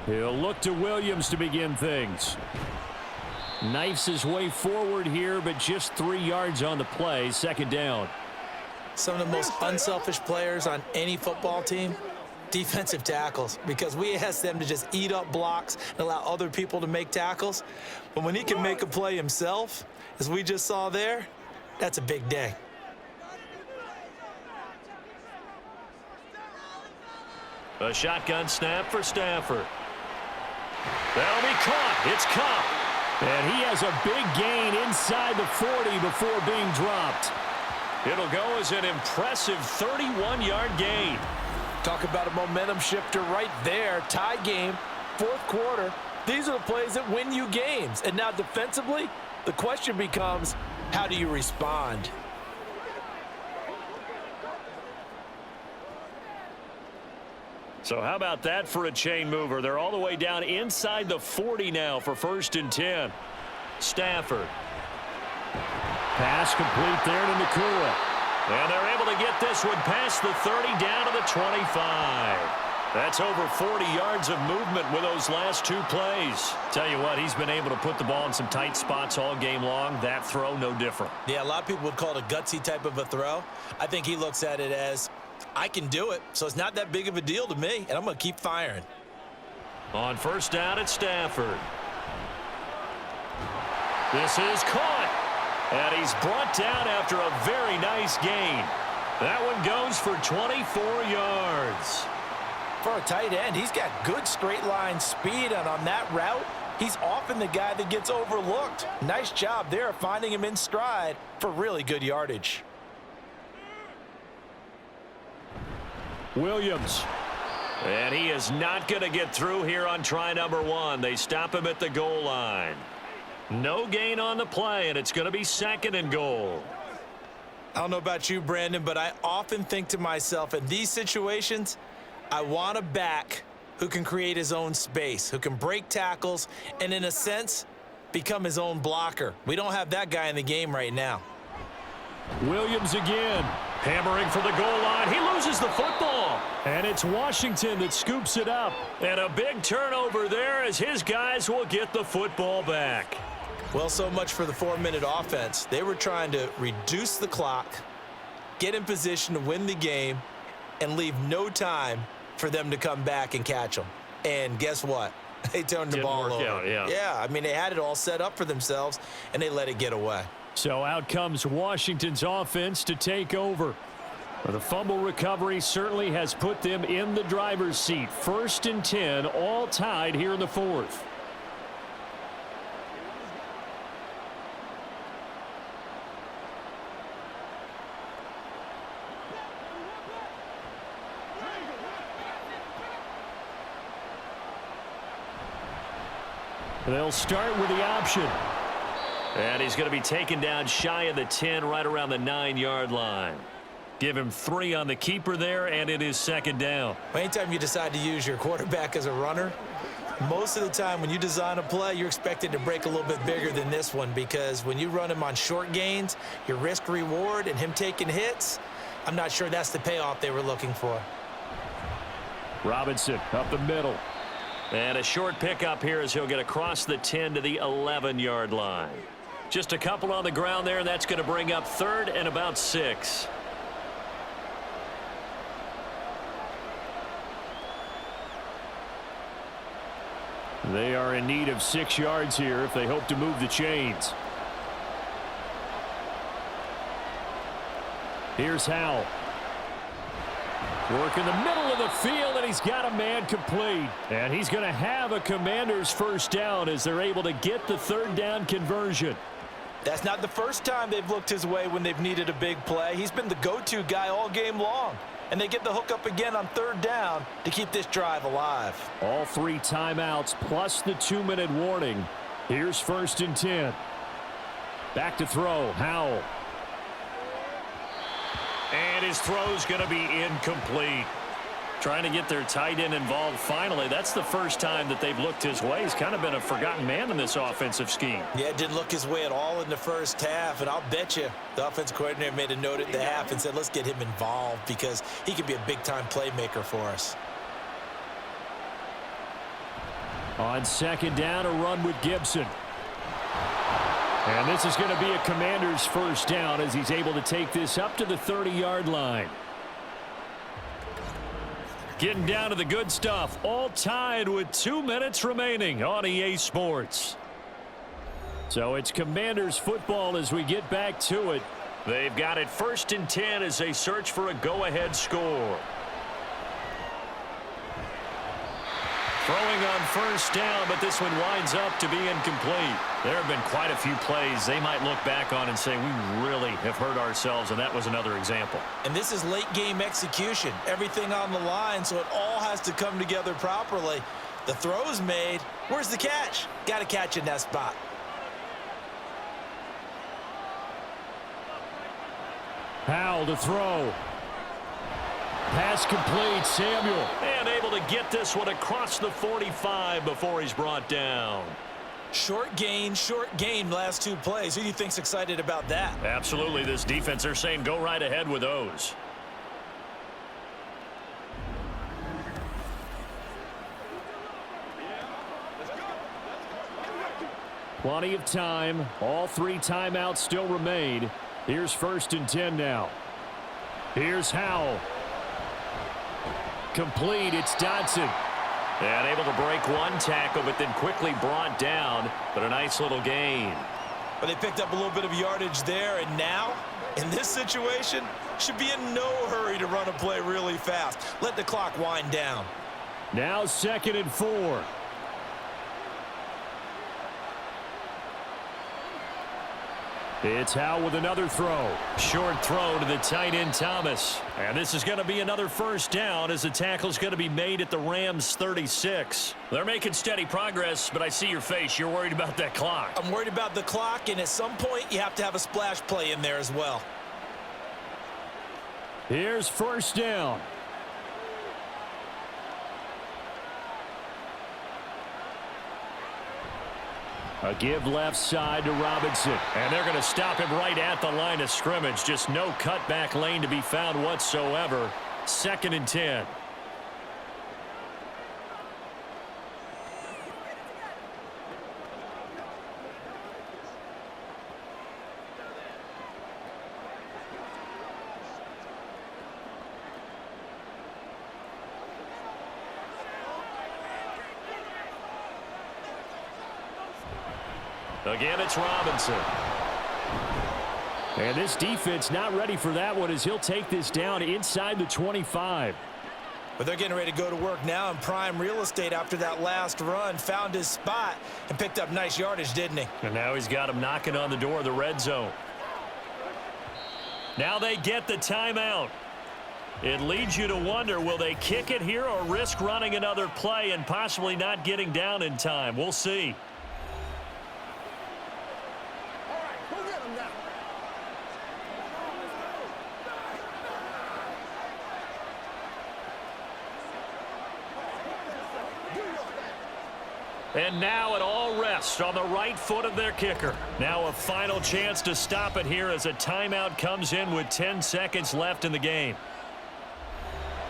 He'll look to Williams to begin things. Knifes his way forward here, but just 3 yards on the play. 2nd down. Some of the most unselfish players on any football team, defensive tackles, because we ask them to just eat up blocks and allow other people to make tackles. But when he can make a play himself, as we just saw there, that's a big day. A shotgun snap for Stafford. That'll be caught. It's caught. And he has a big gain inside the 40 before being dropped. It'll go as an impressive 31-yard gain. Talk about a momentum shifter right there. Tie game, 4th quarter. These are the plays that win you games. And now defensively, the question becomes, how do you respond? So how about that for a chain mover? They're all the way down inside the 40 now for 1st and 10. Stafford. Pass complete there to Nakua. And they're able to get this one past the 30 down to the 25. That's over 40 yards of movement with those last 2 plays. Tell you what, he's been able to put the ball in some tight spots all game long. That throw, no different. Yeah, a lot of people would call it a gutsy type of a throw. I think he looks at it as, I can do it, so it's not that big of a deal to me, and I'm going to keep firing. On 1st down at Stafford. This is caught. And he's brought down after a very nice gain. That one goes for 24 yards. For a tight end, he's got good straight line speed, and on that route, he's often the guy that gets overlooked. Nice job there finding him in stride for really good yardage. Williams. And he is not going to get through here on try number 1. They stop him at the goal line. No gain on the play, and it's going to be 2nd and goal. I don't know about you, Brandon, but I often think to myself, in these situations, I want a back who can create his own space, who can break tackles, and in a sense, become his own blocker. We don't have that guy in the game right now. Williams again. Hammering for the goal line. He loses the football. And it's Washington that scoops it up. And a big turnover there as his guys will get the football back. Well, so much for the 4-minute offense. They were trying to reduce the clock, get in position to win the game, and leave no time for them to come back and catch them. And guess what? They turned the ball over. Out, yeah. Yeah, I mean, they had it all set up for themselves, and they let it get away. So out comes Washington's offense to take over. The fumble recovery certainly has put them in the driver's seat. 1st and 10, all tied here in the 4th. They'll start with the option. And he's going to be taken down shy of the 10, right around the 9-yard line. Give him 3 on the keeper there, and it is 2nd down. Anytime you decide to use your quarterback as a runner, most of the time when you design a play, you're expected to break a little bit bigger than this one, because when you run him on short gains, your risk-reward and him taking hits, I'm not sure that's the payoff they were looking for. Robinson up the middle. And a short pickup here as he'll get across the 10 to the 11-yard line. Just a couple on the ground there, and that's going to bring up 3rd and about 6. They are in need of 6 yards here if they hope to move the chains. Here's Howell. Work in the middle of the field, and he's got a man complete. And he's going to have a Commander's 1st down as they're able to get the 3rd down conversion. That's not the first time they've looked his way when they've needed a big play. He's been the go-to guy all game long. And they get the hook up again on 3rd down to keep this drive alive. All 3 timeouts plus the 2-minute warning. Here's 1st and 10. Back to throw, Howell. And his throw's going to be incomplete. Trying to get their tight end involved finally. That's the first time that they've looked his way. He's kind of been a forgotten man in this offensive scheme. Yeah, it didn't look his way at all in the first half, and I'll bet you the offensive coordinator made a note at the half and said, let's get him involved because he could be a big-time playmaker for us. On second down, a run with Gibson. And this is going to be a Commander's first down as he's able to take this up to the 30-yard line. Getting down to the good stuff, all tied with 2 minutes remaining on EA Sports. So it's Commanders football as we get back to it. They've got it 1st and 10 as they search for a go-ahead score. Throwing on first down, but this one winds up to be incomplete. There have been quite a few plays they might look back on and say, we really have hurt ourselves, and that was another example. And this is late-game execution. Everything on the line, so it all has to come together properly. The throw's made. Where's the catch? Got to catch in that spot. Powell to throw. Pass complete, Samuel. And able to get this one across the 45 before he's brought down. Short gain, last 2 plays. Who do you think's excited about that? Absolutely, this defense, they're saying go right ahead with those. Plenty of time. All 3 timeouts still remain. Here's 1st and 10 now. Here's Howell. Complete, it's Dodson. And able to break 1 tackle, but then quickly brought down. But a nice little gain. But they picked up a little bit of yardage there, and now, in this situation, should be in no hurry to run a play really fast. Let the clock wind down. Now 2nd and 4. It's Howell with another throw. Short throw to the tight end, Thomas. And this is going to be another first down as the tackle's going to be made at the Rams' 36. They're making steady progress, but I see your face. You're worried about that clock. I'm worried about the clock, and at some point, you have to have a splash play in there as well. Here's 1st down. A give left side to Robinson. And they're going to stop him right at the line of scrimmage. Just no cutback lane to be found whatsoever. 2nd and 10. Again, it's Robinson. And this defense not ready for that one as he'll take this down inside the 25. But they're getting ready to go to work now in prime real estate after that last run. Found his spot and picked up nice yardage, didn't he? And now he's got him knocking on the door of the red zone. Now they get the timeout. It leads you to wonder, will they kick it here or risk running another play and possibly not getting down in time? We'll see. And now it all rests on the right foot of their kicker. Now a final chance to stop it here as a timeout comes in with 10 seconds left in the game.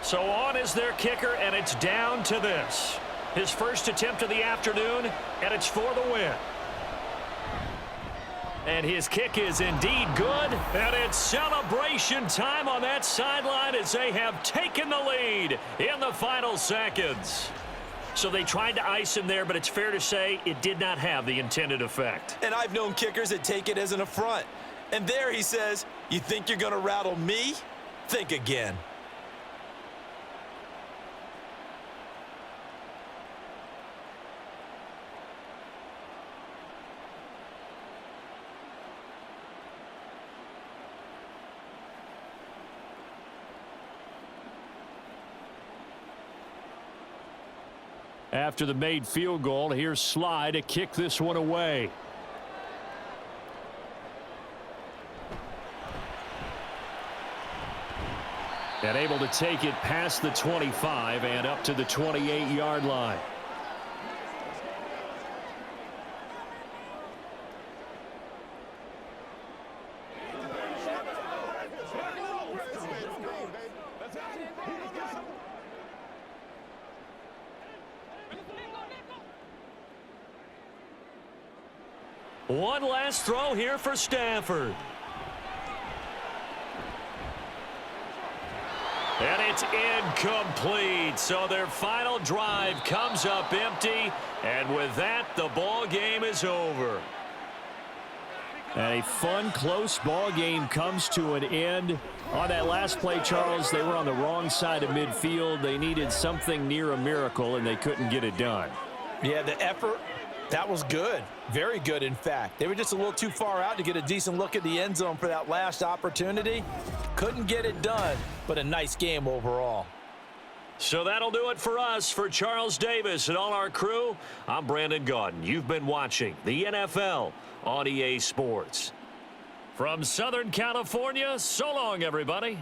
So on is their kicker, and it's down to this. His first attempt of the afternoon, and it's for the win. And his kick is indeed good, and it's celebration time on that sideline as they have taken the lead in the final seconds. So they tried to ice him there, but it's fair to say it did not have the intended effect. And I've known kickers that take it as an affront. And there he says, you think you're going to rattle me? Think again. After the made field goal, here's Sly to kick this one away. And able to take it past the 25 and up to the 28-yard line. One last throw here for Stafford. And it's incomplete. So their final drive comes up empty. And with that, the ball game is over. A fun, close ball game comes to an end. On that last play, Charles, they were on the wrong side of midfield. They needed something near a miracle, and they couldn't get it done. Yeah, the effort, that was good. Very good, in fact. They were just a little too far out to get a decent look at the end zone for that last opportunity. Couldn't get it done, but a nice game overall. So that'll do it for us. For Charles Davis and all our crew, I'm Brandon Gaudin. You've been watching the NFL on EA Sports. From Southern California, so long, everybody.